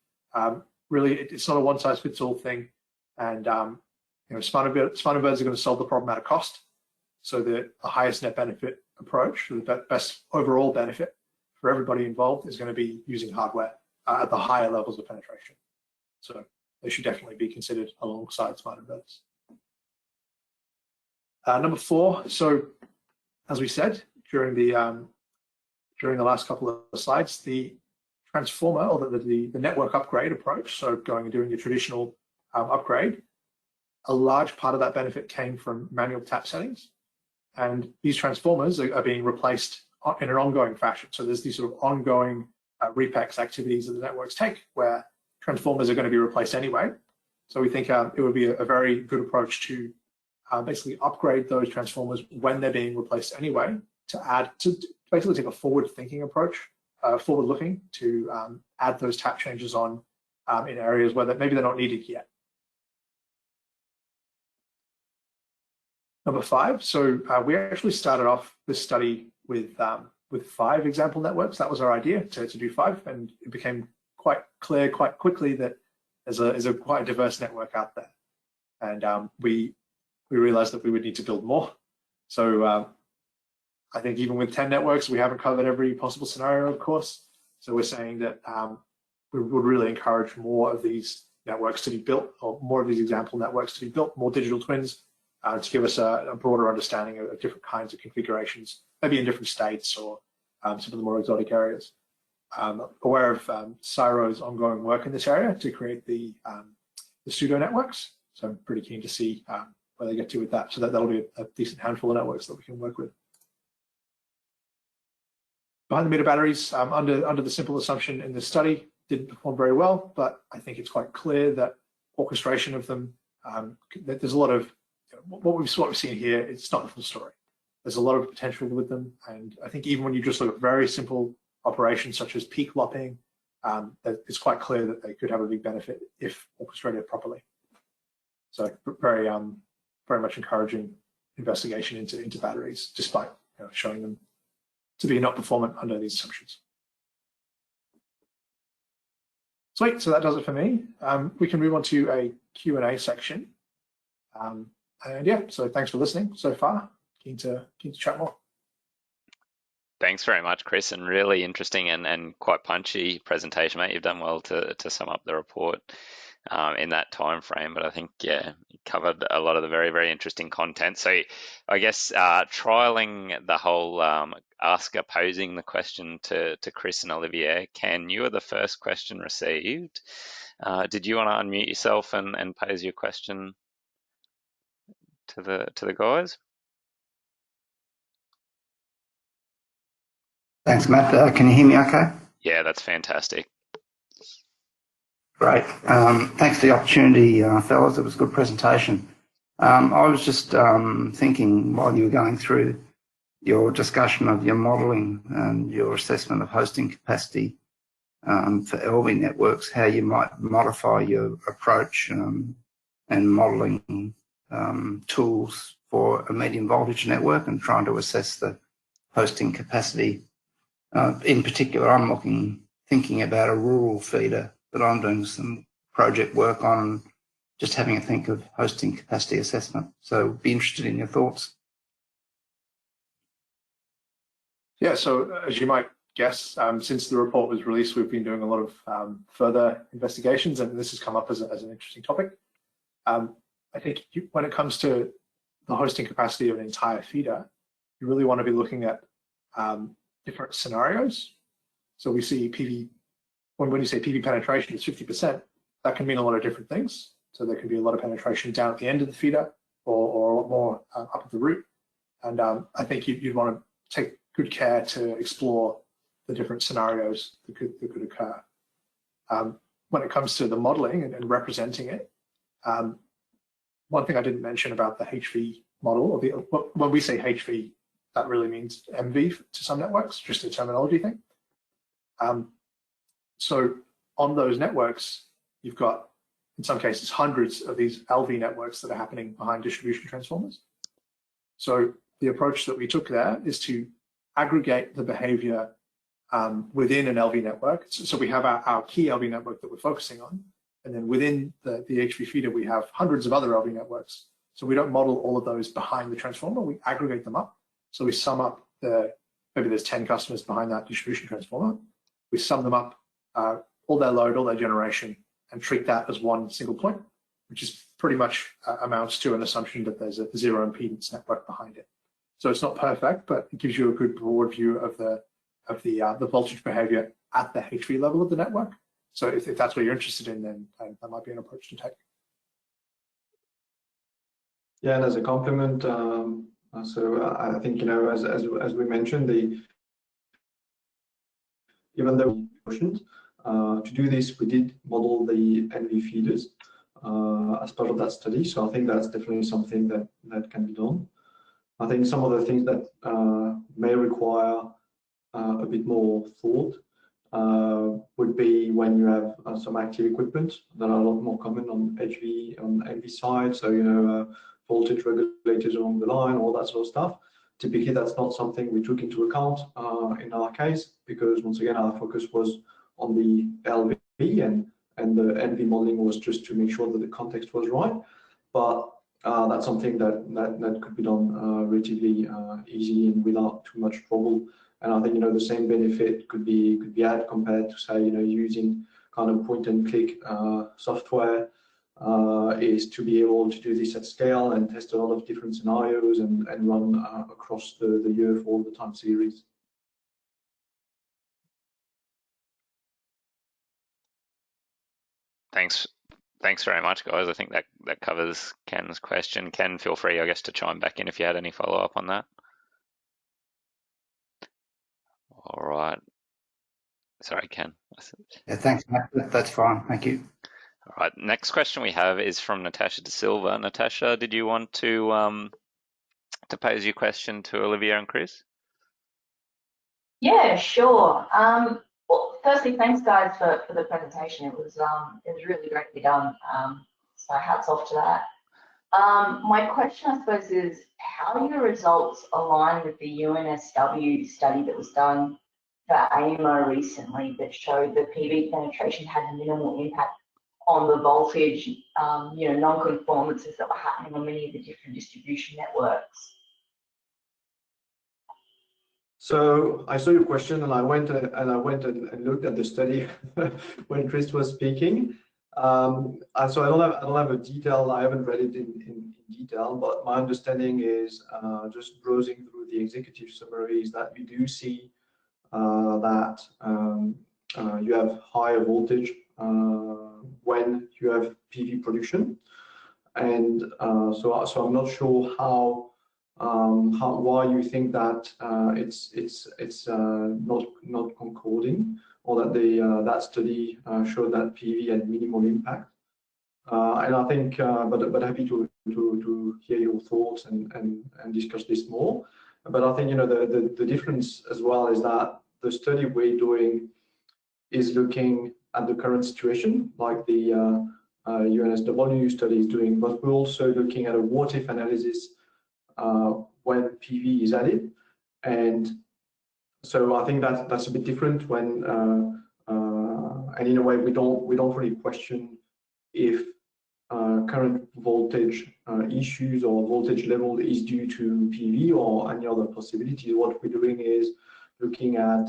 Really, it's not a one-size-fits-all thing, and smart inverters are going to solve the problem at a cost. So the highest net benefit approach, or the best overall benefit for everybody involved, is going to be using hardware at the higher levels of penetration. So they should definitely be considered alongside smart inverters. Number 4. So as we said during the last couple of slides, the transformer, or the network upgrade approach, so going and doing your traditional upgrade, a large part of that benefit came from manual tap settings, and these transformers are being replaced in an ongoing fashion. So there's these sort of ongoing repex activities that the networks take, where transformers are going to be replaced anyway. So we think it would be a very good approach to basically upgrade those transformers when they're being replaced anyway, to basically take a forward-thinking approach, forward-looking, to add those tap changes on in areas where maybe they're not needed yet. Number 5, so we actually started off this study with 5 example networks. That was our idea, to do 5, and it became quite clear quite quickly that there's a quite diverse network out there, and we realized that we would need to build more. So I think even with 10 networks, we haven't covered every possible scenario, of course. So we're saying that we would really encourage more of these networks to be built, or more of these example networks to be built, more digital twins, to give us a broader understanding of different kinds of configurations, maybe in different states or some of the more exotic areas. Aware of CSIRO's ongoing work in this area to create the pseudo networks. So I'm pretty keen to see where they get to with that. So that'll be a decent handful of networks that we can work with. Behind the meter batteries, under the simple assumption in this study, didn't perform very well, but I think it's quite clear that orchestration of them, that there's a lot of, what we've seen here, it's not the full story. There's a lot of potential with them, and I think even when you just look at very simple operations such as peak lopping, it's quite clear that they could have a big benefit if orchestrated properly. So very much encouraging investigation into batteries, despite showing them to be not performant under these assumptions. Sweet, so that does it for me. We can move on to a Q&A section. And yeah, so thanks for listening so far. Keen to chat more. Thanks very much, Chris, and really interesting and quite punchy presentation, mate. You've done well to sum up the report. in that time frame. But I think, yeah, you covered a lot of the very, very interesting content. So I guess trialing the whole asker posing the question to Chris and Olivier. Ken, you were the first question received. Did you want to unmute yourself and pose your question to the guys? Thanks, Matt. Can you hear me okay? Yeah, that's fantastic. Great. Thanks for the opportunity, fellas. It was a good presentation. I was just thinking while you were going through your discussion of your modelling and your assessment of hosting capacity for LV networks, how you might modify your approach and modelling tools for a medium voltage network and trying to assess the hosting capacity. In particular, I'm thinking about a rural feeder that I'm doing some project work on, just having a think of hosting capacity assessment. So be interested in your thoughts. Yeah, so as you might guess, since the report was released, we've been doing a lot of further investigations, and this has come up as an interesting topic. I think when it comes to the hosting capacity of an entire feeder, you really want to be looking at different scenarios. So we see PV, when you say PV penetration is 50%, that can mean a lot of different things. So there can be a lot of penetration down at the end of the feeder or a lot more up at the root. And I think you'd want to take good care to explore the different scenarios that could occur. When it comes to the modeling and representing it, one thing I didn't mention about the HV model, when we say HV, that really means MV to some networks, just a terminology thing. So on those networks, you've got, in some cases, hundreds of these LV networks that are happening behind distribution transformers. So the approach that we took there is to aggregate the behavior within an LV network. So we have our key LV network that we're focusing on, and then within the HV feeder, we have hundreds of other LV networks. So we don't model all of those behind the transformer, we aggregate them up. So we sum up maybe there's 10 customers behind that distribution transformer. We sum them up, all their load, all their generation, and treat that as one single point, which is pretty much amounts to an assumption that there's a zero impedance network behind it. So it's not perfect, but it gives you a good broad view of the voltage behavior at the HV level of the network. So if that's what you're interested in, then that might be an approach to take. Yeah, and as a complement, so I think, as we mentioned, even though to do this, we did model the NV feeders as part of that study. So I think that's definitely something that can be done. I think some of the things that may require a bit more thought would be when you have some active equipment that are a lot more common on NV side. So, voltage regulators along the line, all that sort of stuff. Typically, that's not something we took into account in our case, because once again, our focus was on the LV and the NV modeling was just to make sure that the context was right. But that's something that could be done relatively easy and without too much trouble. And I think, the same benefit could be had compared to, say, using kind of point and click software, is to be able to do this at scale and test a lot of different scenarios and run across the year for all the time series. Thanks very much, guys. I think that covers Ken's question. Ken, feel free, I guess, to chime back in if you had any follow-up on that. All right. Sorry, Ken. Yeah, thanks, Matt. That's fine. Thank you. All right. Next question we have is from Natasha De Silva. Natasha, did you want to pose your question to Olivier and Chris? Yeah, sure. Well, firstly, thanks guys for the presentation. It was really greatly done. So hats off to that. My question, I suppose, is how your results align with the UNSW study that was done for AEMO recently that showed that PV penetration had a minimal impact on the voltage, non-conformances that were happening on many of the different distribution networks. So I saw your question, and I went and looked at the study when Chris was speaking. So I don't have a detail. I haven't read it in detail, but my understanding is just browsing through the executive summaries that we do see that you have higher voltage when you have PV production, and so I'm not sure why you think that it's not concording, or that that study showed that PV had minimal impact. And I think, but happy to hear your thoughts and discuss this more. But I think, you know, the difference as well is that the study we're doing is looking at the current situation, like the UNSW study is doing, but we're also looking at a what if analysis when PV is added. And so I think that's a bit different when, and in a way we don't really question if current voltage issues or voltage level is due to PV or any other possibilities. What we're doing is looking at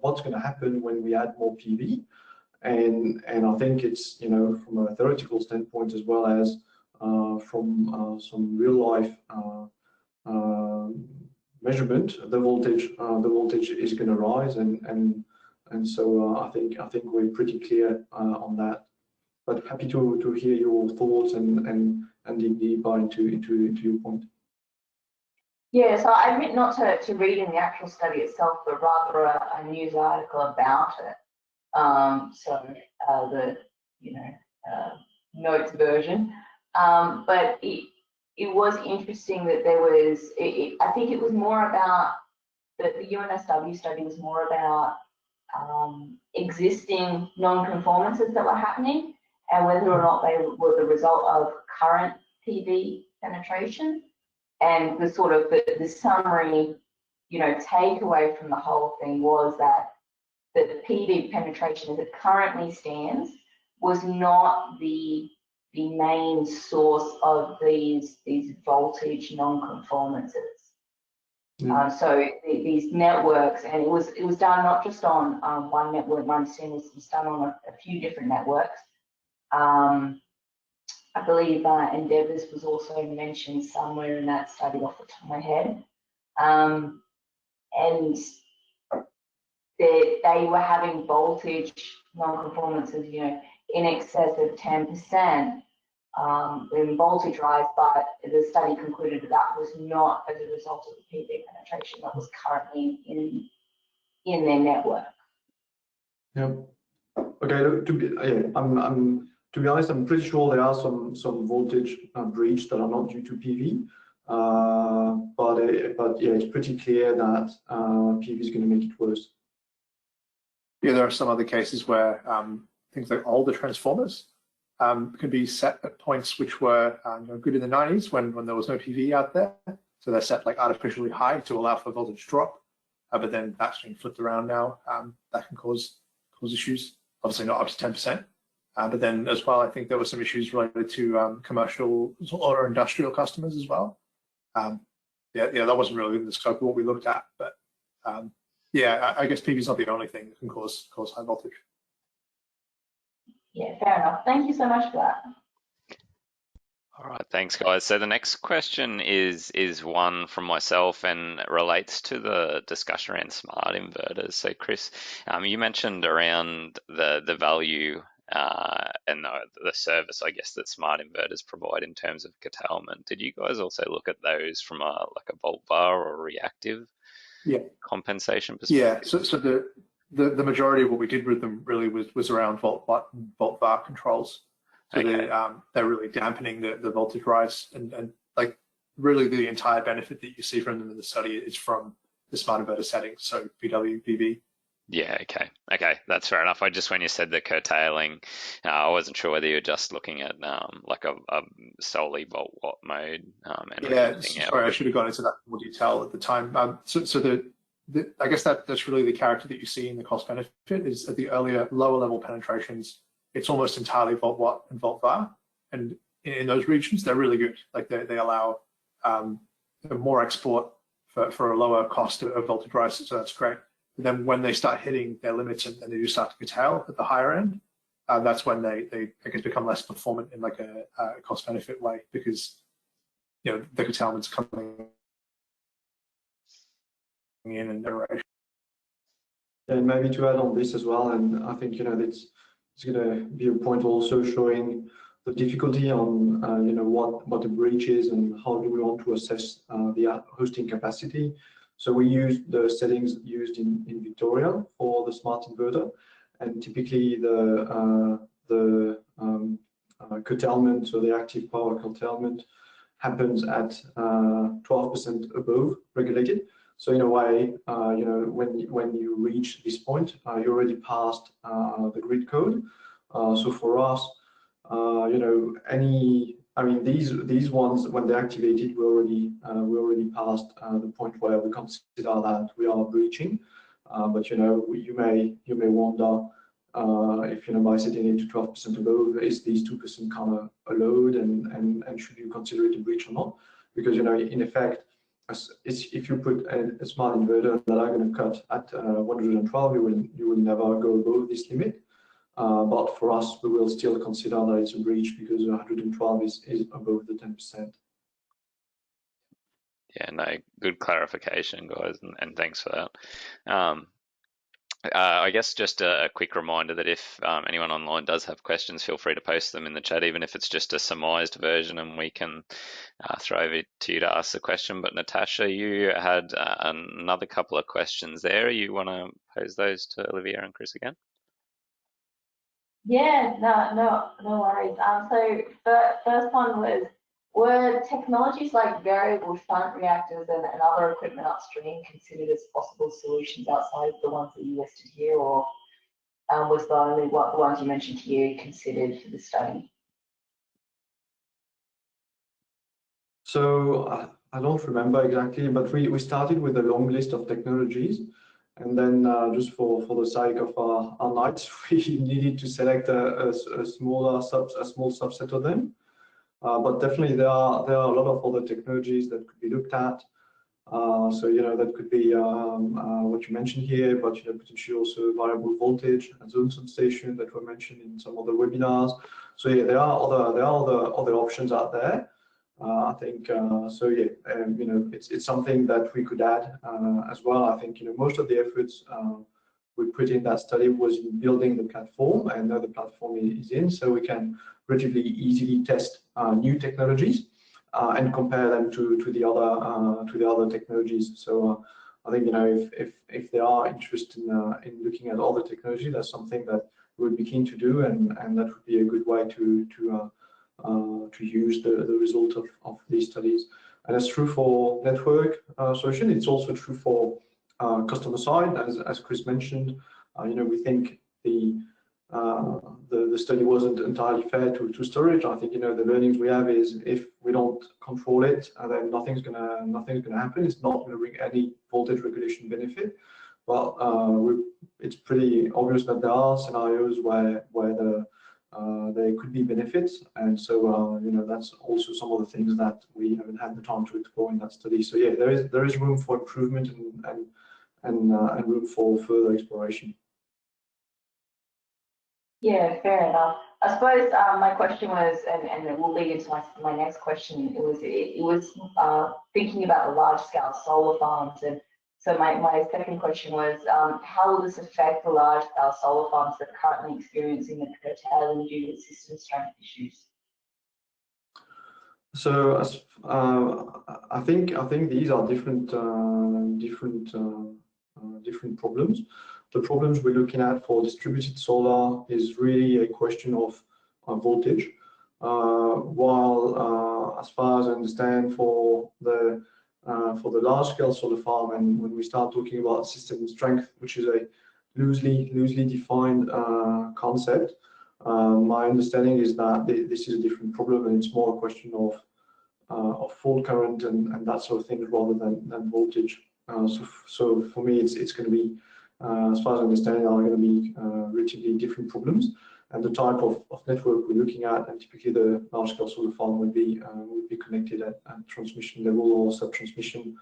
what's going to happen when we add more PV, and I think it's, you know, from a theoretical standpoint as well as from some real life measurement, the voltage is going to rise, and so I think we're pretty clear on that. But happy to hear your thoughts and dig deeper into your point. Yeah, so I admit not to read in the actual study itself, but rather a news article about it. So the notes version, but it was interesting that there was. I think it was more about the UNSW study was more about existing non-conformances that were happening, and whether or not they were the result of current PV penetration. And the sort of the summary, takeaway from the whole thing was that the PV penetration as it currently stands was not the main source of these voltage non-conformances. So these networks, and it was done not just on one network. My understanding is it was done on a few different networks. I believe Endeavours was also mentioned somewhere in that study off the top of my head. And they were having voltage non-conformances, in excess of 10% in voltage rise, but the study concluded that was not as a result of the PV penetration that was currently in their network. Yeah. Okay. To be honest, I'm pretty sure there are some voltage breach that are not due to PV, but yeah, it's pretty clear that PV is going to make it worse. Yeah, there are some other cases where things like older transformers can be set at points which were good in the 90s when there was no PV out there. So they're set like artificially high to allow for voltage drop, but then that's being flipped around now. That can cause issues. Obviously not up to 10%. But then as well, I think there were some issues related to commercial or industrial customers as well. That wasn't really in the scope of what we looked at, but yeah, I guess PV is not the only thing that can cause high voltage. Yeah, fair enough. Thank you so much for that. All right, thanks, guys. So the next question is one from myself and relates to the discussion around smart inverters. So Chris, you mentioned around the value and the service, I guess, that smart inverters provide in terms of curtailment. Did you guys also look at those from a volt var or reactive compensation perspective? Yeah, so the majority of what we did with them really was around volt var controls. So okay. They're really dampening the voltage rise, and like really the entire benefit that you see from them in the study is from the smart inverter settings, so PW, PV. Yeah, okay, that's fair enough. When you said the curtailing, I wasn't sure whether you were just looking at like a solely volt watt mode. And sorry, I should have gone into that in more detail at the time. So I guess that's really the character that you see in the cost benefit is at the earlier lower level penetrations. It's almost entirely volt watt and volt var, and in those regions they're really good. Like they allow more export for a lower cost of voltage rise, so that's great. But then when they start hitting their limits and they do start to curtail at the higher end, that's when they I guess become less performant in like a cost benefit way, because the curtailment's coming in and generation. And maybe to add on this as well, and I think it's going to be a point also showing the difficulty on what the breach is and how do we want to assess the hosting capacity. So we use the settings used in Victoria for the smart inverter, and typically the curtailment, so the active power curtailment, happens at 12% above regulated. So in a way, when you reach this point, you already passed the grid code. So for us, these ones, when they're activated, we already passed the point where we consider that we are breaching. But you may wonder if by setting it to 12% above, is these 2% kind of a load, and should you consider it a breach or not? Because in effect, if you put a smart inverter that are going to cut at 112, you will never go above this limit. But for us, we will still consider that it's a breach because 112 is above the 10%. Yeah, no, good clarification, guys, and thanks for that. I guess just a quick reminder that if anyone online does have questions, feel free to post them in the chat, even if it's just a surmised version, and we can throw it to you to ask the question. But Natasha, you had another couple of questions there. You want to pose those to Olivier and Chris again? Yeah, no worries. So first one was, were technologies like variable shunt reactors and other equipment upstream considered as possible solutions outside of the ones that you listed here, or was the only the ones you mentioned here considered for the study? So I don't remember exactly, but we started with a long list of technologies, and then just for the sake of our nights, we needed to select a small subset of them. But definitely there are a lot of other technologies that could be looked at. So that could be what you mentioned here, but potentially also variable voltage and zone substation that were mentioned in some other webinars. So yeah, there are other options out there. I think so. Yeah, it's something that we could add as well. I think most of the efforts we put in that study was in building the platform, and now the platform is in, so we can relatively easily test new technologies and compare them to the other technologies. So I think if they are interested in looking at all the technology, that's something that we would be keen to do, and that would be a good way to use the result of these studies. And it's true for network solution. It's also true for customer side, as Chris mentioned. We think the study wasn't entirely fair to storage. I think the learnings we have is if we don't control it, then nothing's gonna happen. It's not going to bring any voltage regulation benefit. But it's pretty obvious that there are scenarios where there could be benefits, and so that's also some of the things that we haven't had the time to explore in that study. So yeah, there is room for improvement and room for further exploration. Yeah, fair enough. I suppose my question was, and it will lead into my next question. It was thinking about the large scale solar farms, and so my second question was, how will this affect the large scale solar farms that are currently experiencing the curtailing due to system strength issues? So I think these are different problems. The problems we're looking at for distributed solar is really a question of voltage. While as far as I understand, for the large-scale solar farm, and when we start talking about system strength, which is a loosely defined concept, my understanding is that this is a different problem, and it's more a question of fault current and that sort of thing rather than voltage. So for me, it's going to be, as far as I understand, are going to be relatively different problems, and the type of network we're looking at, and typically the large-scale solar farm would be connected at transmission level or sub-transmission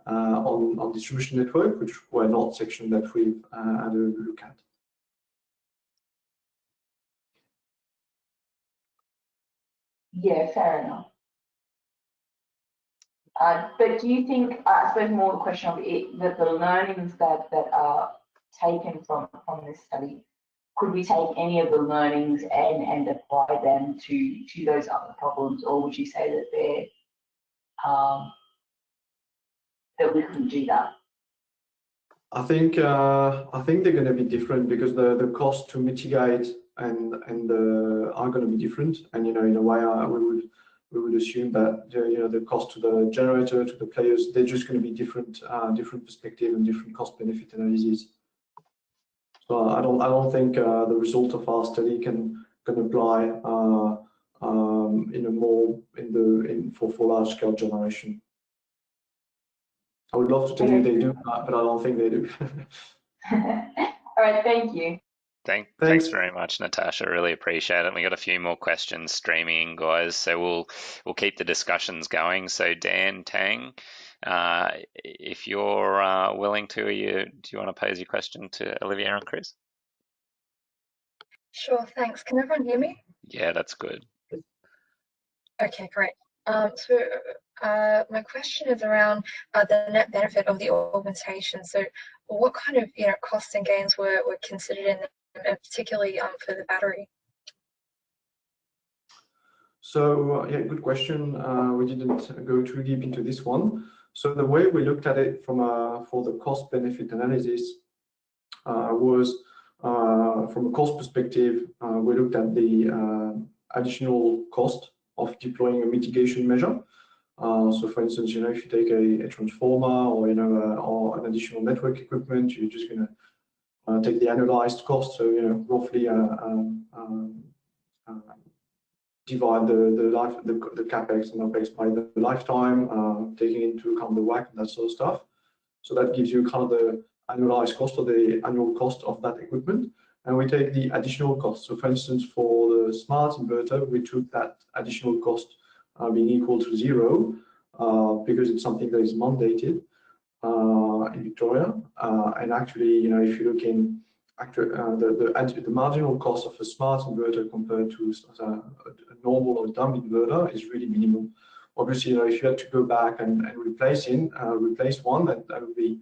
on distribution network, which were not section that we've had a look at. Yeah, fair enough. But do you think, I suppose more a question of it, that the learnings that are taken from this study, could we take any of the learnings and apply them to those other problems, or would you say that they're that we couldn't do that? I think they're going to be different because the cost to mitigate and are going to be different. And in a way, we would assume that the cost to the generator, to the players, they're just going to be different perspective and different cost benefit analyses. So I don't think the result of our study can apply more for large scale generation. I would love to tell you they do, but I don't think they do. All right, thank you. Thanks very much, Natasha. Really appreciate it. We got a few more questions streaming, guys, so we'll keep the discussions going. So Dan, Tang, if you're willing to, do you want to pose your question to Olivier and Chris? Sure, thanks. Can everyone hear me? Yeah, that's good. Okay, great. My question is around the net benefit of the augmentation. So what kind of costs and gains were considered in them, and particularly for the battery? So yeah, good question. We didn't go too deep into this one. So the way we looked at it for the cost benefit analysis was from a cost perspective, we looked at the additional cost of deploying a mitigation measure. So for instance, if you take a transformer or or an additional network equipment, you're just going to take the annualized cost. So roughly divide the capex and opex by the lifetime, taking into account the WACC and that sort of stuff. So that gives you kind of the annualized cost or the annual cost of that equipment. And we take the additional cost. So for instance, for the smart inverter, we took that additional cost being equal to 0 because it's something that is mandated in Victoria. And actually, if you look in the marginal cost of a smart inverter compared to a normal or dumb inverter is really minimal. Obviously, if you had to go back and replace one, that would be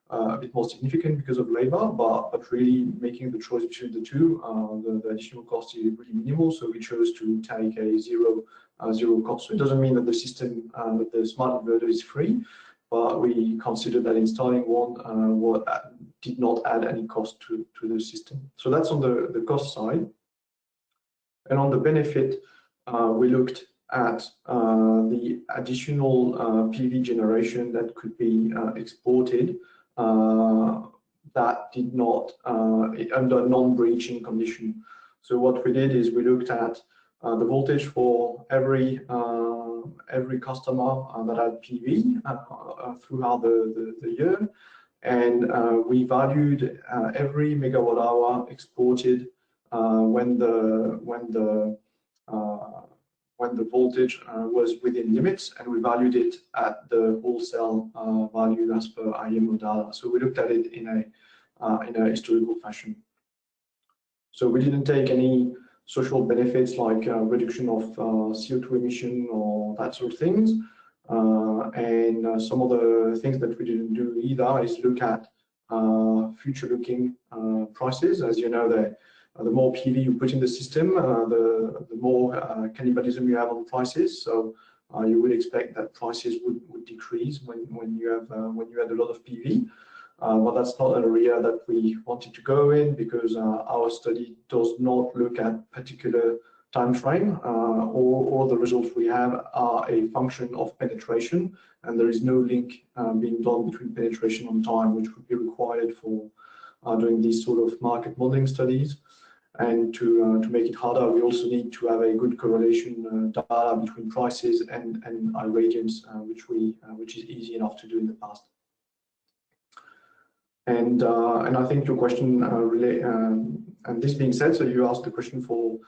a bit more significant because of labor, but really making the choice between the two, the additional cost is really minimal. So we chose to take a zero cost. So it doesn't mean that the system, that the smart inverter is free, but we considered that installing one did not add any cost to the system. So that's on the cost side. And on the benefit, we looked at the additional PV generation that could be exported that did not under non-breaching condition. So what we did is we looked at the voltage for every customer that had PV throughout the year, and we valued every megawatt hour exported when the voltage was within limits, and we valued it at the wholesale value as per IMO data. So we looked at it in a historical fashion. So we didn't take any social benefits like reduction of CO2 emission or that sort of things. And some of the things that we didn't do either is look at future-looking prices. As you know, the more PV you put in the system, the more cannibalism you have on prices. So you would expect that prices would decrease when you had a lot of PV. But that's not an area that we wanted to go in because our study does not look at particular time frame. All the results we have are a function of penetration, and there is no link being done between penetration and time, which would be required for doing these sort of market modeling studies. And to make it harder, we also need to have a good correlation data between prices and irradiance, which is easy enough to do in the past. And I think your question and this being said, so you asked the question for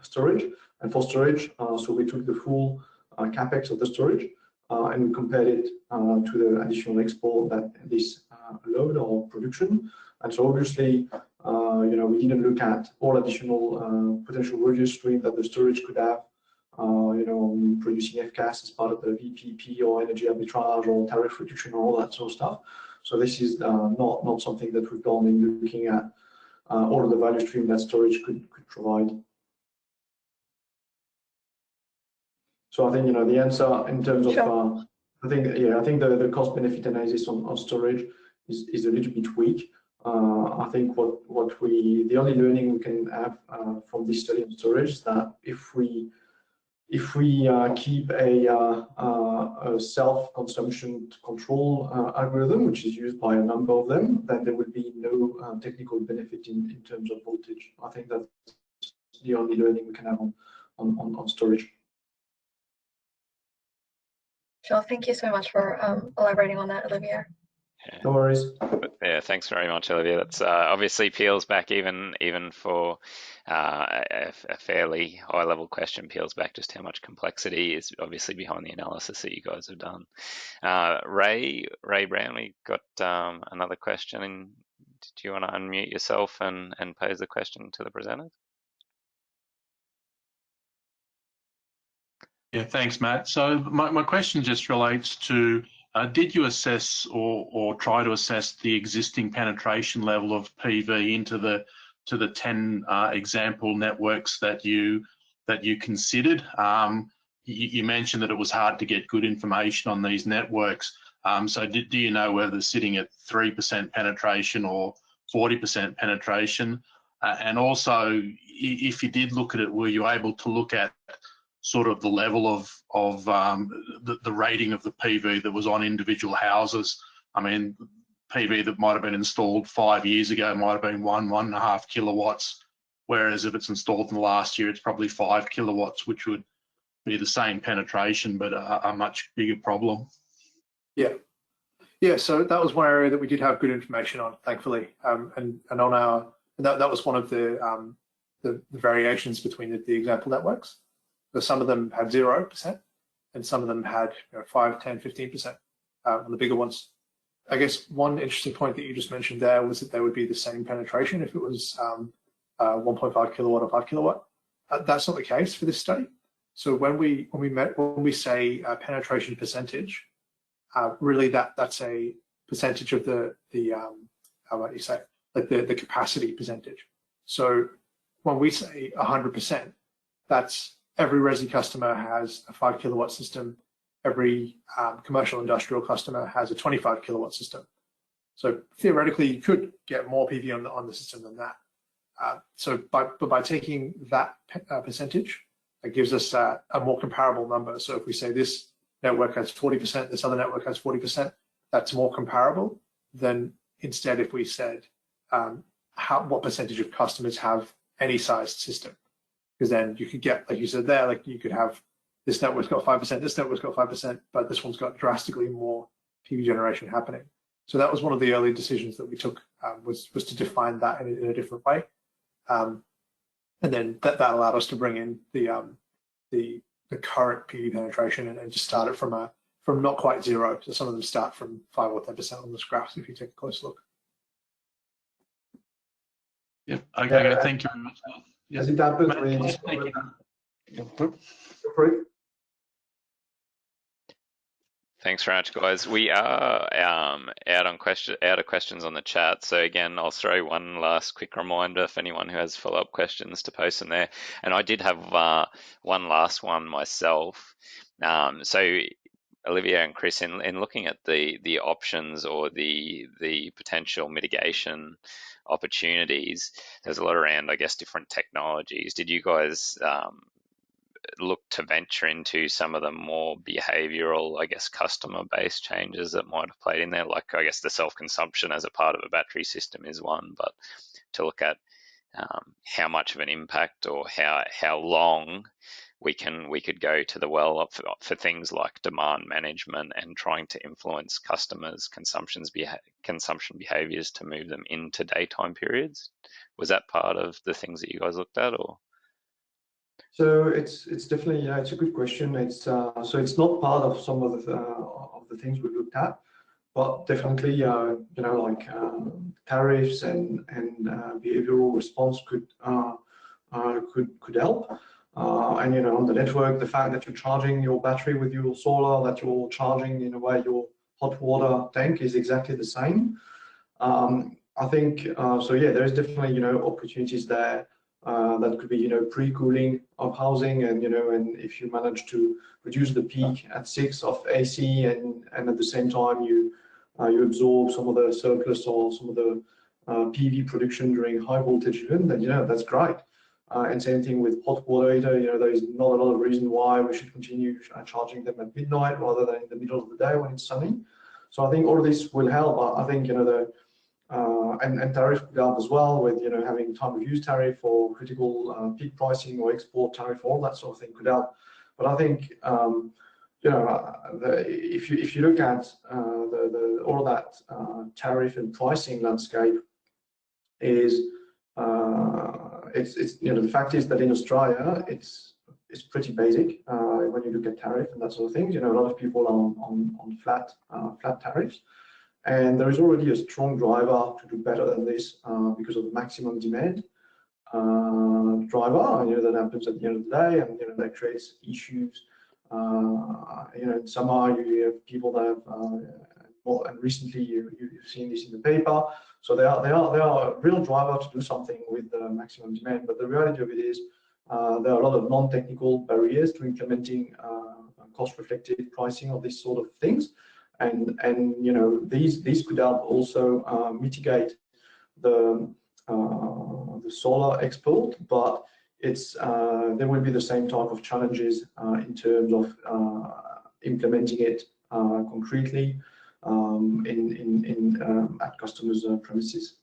storage, and for storage, so we took the full capex of the storage and we compared it to the additional export that this load or production. And so obviously We didn't look at all additional potential revenue stream that the storage could have. Producing F-gas as part of the VPP or energy arbitrage or tariff reduction or all that sort of stuff. So this is not something that we've done in looking at all of the value stream that storage could provide. So I think the answer in terms of Sure. I think the cost benefit analysis on storage is a little bit weak. I think the only learning we can have from this study on storage is that if we keep a self-consumption control algorithm, which is used by a number of them, then there will be no technical benefit in terms of voltage. I think that's the only learning we can have on storage. Sure. Thank you so much for elaborating on that, Olivier. Yeah. No worries. Yeah, thanks very much, Olivier. That's obviously peels back even for a fairly high-level question, peels back just how much complexity is obviously behind the analysis that you guys have done. Ray Brown, we got another question. Do you want to unmute yourself and pose the question to the presenters? Yeah, thanks, Matt. So my question just relates to, did you assess or try to assess the existing penetration level of PV into the 10 example networks that you considered? You mentioned that it was hard to get good information on these networks. So do you know whether they're sitting at 3% penetration or 40% penetration? And also, if you did look at it, were you able to look at sort of the level of the rating of the PV that was on individual houses? I mean, PV that might have been installed 5 years ago might have been 1.5 kilowatts, whereas if it's installed in the last year, it's probably 5 kilowatts, which would be the same penetration, but a much bigger problem. Yeah. So that was one area that we did have good information on, thankfully, and that was one of the variations between the example networks. So some of them had 0%, and some of them had 5, 10, 15% on the bigger ones. I guess one interesting point that you just mentioned there was that there would be the same penetration if it was 1.5 kilowatt or 5 kilowatt. That's not the case for this study. So when we say penetration percentage, really that's a percentage of the how about you say, like the capacity percentage. So when we say 100%, that's every resi customer has a 5 kilowatt system. Every commercial industrial customer has a 25 kilowatt system. So theoretically, you could get more PV on the system than that. So by taking that percentage, it gives us a more comparable number. So if we say this network has 40%, this other network has 40%, that's more comparable than instead if we said what percentage of customers have any sized system. Because then you could get, like you said there, like you could have this network's got 5%, this network's got 5%, but this one's got drastically more PV generation happening. So that was one of the early decisions that we took, was to define that in a different way. And then that allowed us to bring in the current PV penetration and just start it from not quite 0. So some of them start from 5 or 10% on this graph, if you take a close look. Yep. Okay. Thank you very much. As it happens, Thanks very much, guys. We are out of questions on the chat. So again, I'll throw one last quick reminder for anyone who has follow-up questions to post them there. And I did have one last one myself. So Olivier and Chris, in looking at the options or the potential mitigation opportunities, there's a lot around, I guess, different technologies. Did you guys look to venture into some of the more behavioral, I guess, customer-based changes that might have played in there? Like, I guess the self-consumption as a part of a battery system is one, but to look at how much of an impact or how long we could go to the well for things like demand management and trying to influence customers' consumption behaviors to move them into daytime periods. Was that part of the things that you guys looked at, or? So it's definitely, it's a good question. So it's not part of some of the things we looked at. but definitely, tariffs and behavioral response could help. And on the network, the fact that you're charging your battery with your solar, that you're charging in a way your hot water tank is exactly the same. I think so. Yeah, there's definitely opportunities there. That could be pre-cooling of housing, and and if you manage to reduce the peak at 6 of AC, and at the same time you absorb some of the surplus or some of the PV production during high voltage event, then that's great. And same thing with hot water heater. There is not a lot of reason why we should continue charging them at midnight rather than in the middle of the day when it's sunny. So I think all of this will help. I think and tariff could help as well with having time of use tariff or critical peak pricing or export tariff, all that sort of thing could help. But I think if you look at all of that tariff and pricing landscape, is it's the fact is that in Australia it's pretty basic when you look at tariff and that sort of thing. A lot of people are on flat tariffs. And there is already a strong driver to do better than this because of the maximum demand driver. That happens at the end of the day, and that creates issues. In summer you have people that have, and recently you've seen this in the paper. So they are a real driver to do something with the maximum demand. But the reality of it is there are a lot of non-technical barriers to implementing cost-reflective pricing of these sort of things. And these could help also mitigate the solar export, but there will be the same type of challenges in terms of implementing it concretely at customers' premises.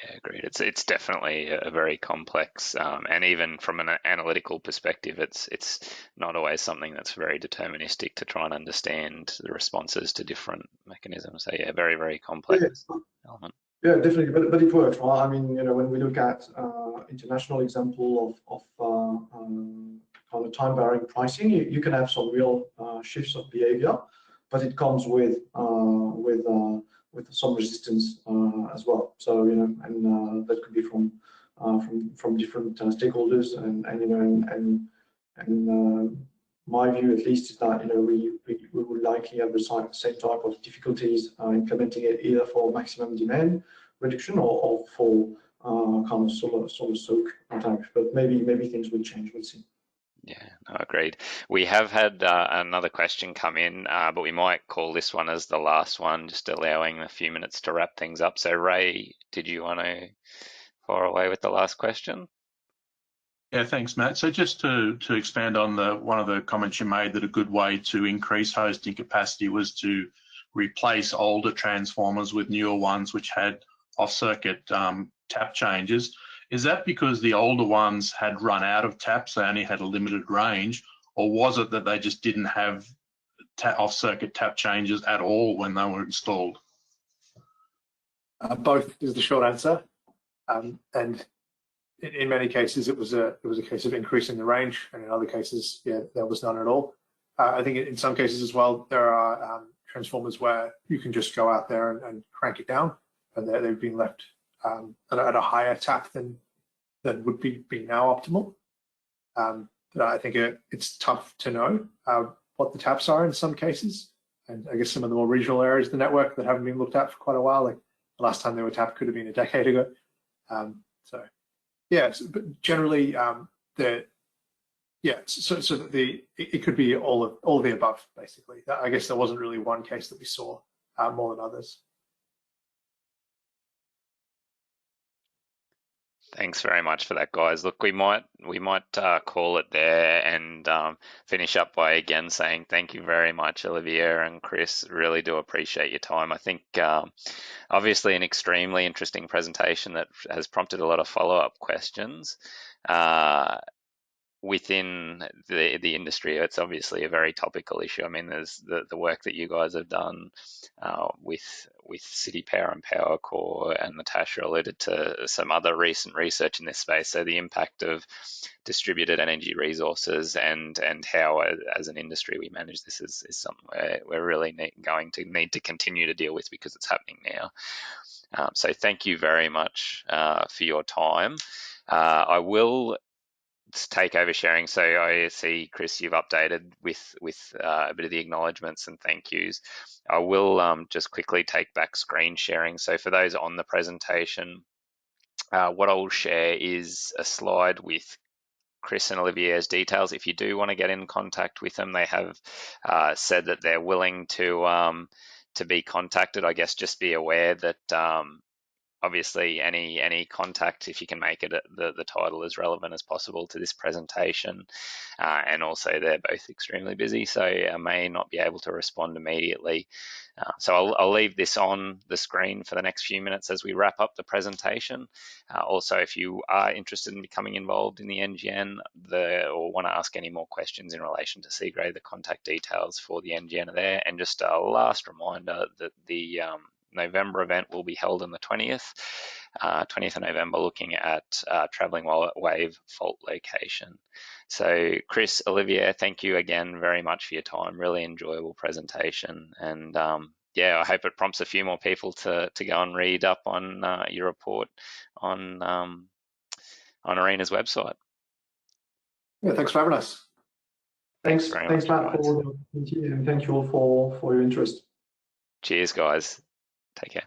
Yeah, agreed. It's definitely a very complex, and even from an analytical perspective, it's not always something that's very deterministic to try and understand the responses to different mechanisms. So yeah, very, very complex element. Yeah, definitely, but it works, right? I mean, when we look at international example of kind of time varying pricing, you can have some real shifts of behavior, but it comes with some resistance as well. So and that could be from different stakeholders, and my view at least is that we would likely have the same type of difficulties implementing it either for maximum demand reduction or for kind of solar soak tariff. But maybe things will change. We'll see. Yeah, no, agreed. We have had another question come in, but we might call this one as the last one, just allowing a few minutes to wrap things up. So Ray, did you want to fire away with the last question? Yeah, thanks, Matt. So just to expand on one of the comments you made, that a good way to increase hosting capacity was to replace older transformers with newer ones which had off-circuit tap changes. Is that because the older ones had run out of taps, they only had a limited range, or was it that they just didn't have off-circuit tap changes at all when they were installed? Both is the short answer, and in many cases it was a case of increasing the range, and in other cases, yeah, there was none at all. I think in some cases as well, there are transformers where you can just go out there and crank it down, and they've been left at a higher tap than would be now optimal. But I think it's tough to know what the taps are in some cases, and I guess some of the more regional areas of the network that haven't been looked at for quite a while, like the last time they were tapped could have been a decade ago. So yeah, but generally it could be all of the above, basically. I guess there wasn't really one case that we saw more than others. Thanks very much for that, guys. Look, we might call it there and finish up by again saying thank you very much, Olivier and Chris. Really do appreciate your time. I think obviously an extremely interesting presentation that has prompted a lot of follow-up questions. within the industry, it's obviously a very topical issue. I mean, there's the work that you guys have done with CitiPower and Powercor, and Natasha alluded to some other recent research in this space. So the impact of distributed energy resources and how, as an industry, we manage this is something we're really going to need to continue to deal with, because it's happening now. So thank you very much for your time. I will take over sharing. So I see, Chris, you've updated with a bit of the acknowledgements and thank yous. I will just quickly take back screen sharing. So for those on the presentation, what I will share is a slide with Chris and Olivier's details. If you do want to get in contact with them, they have said that they're willing to be contacted. I guess just be aware that obviously any contact, if you can make it the title as relevant as possible to this presentation, and also they're both extremely busy, so I may not be able to respond immediately. So I'll leave this on the screen for the next few minutes as we wrap up the presentation. Also, if you are interested in becoming involved in the NGN or want to ask any more questions in relation to Seagrave, the contact details for the NGN are there. And just a last reminder that the November event will be held on the 20th of November, looking at travelling wave fault location. So Chris, Olivier, thank you again very much for your time. Really enjoyable presentation, and yeah, I hope it prompts a few more people to go and read up on your report on ARENA's website. Yeah, thanks for having us. Thanks, very Matt, much, for the opportunity, and thank you all for your interest. Cheers, guys. Take care.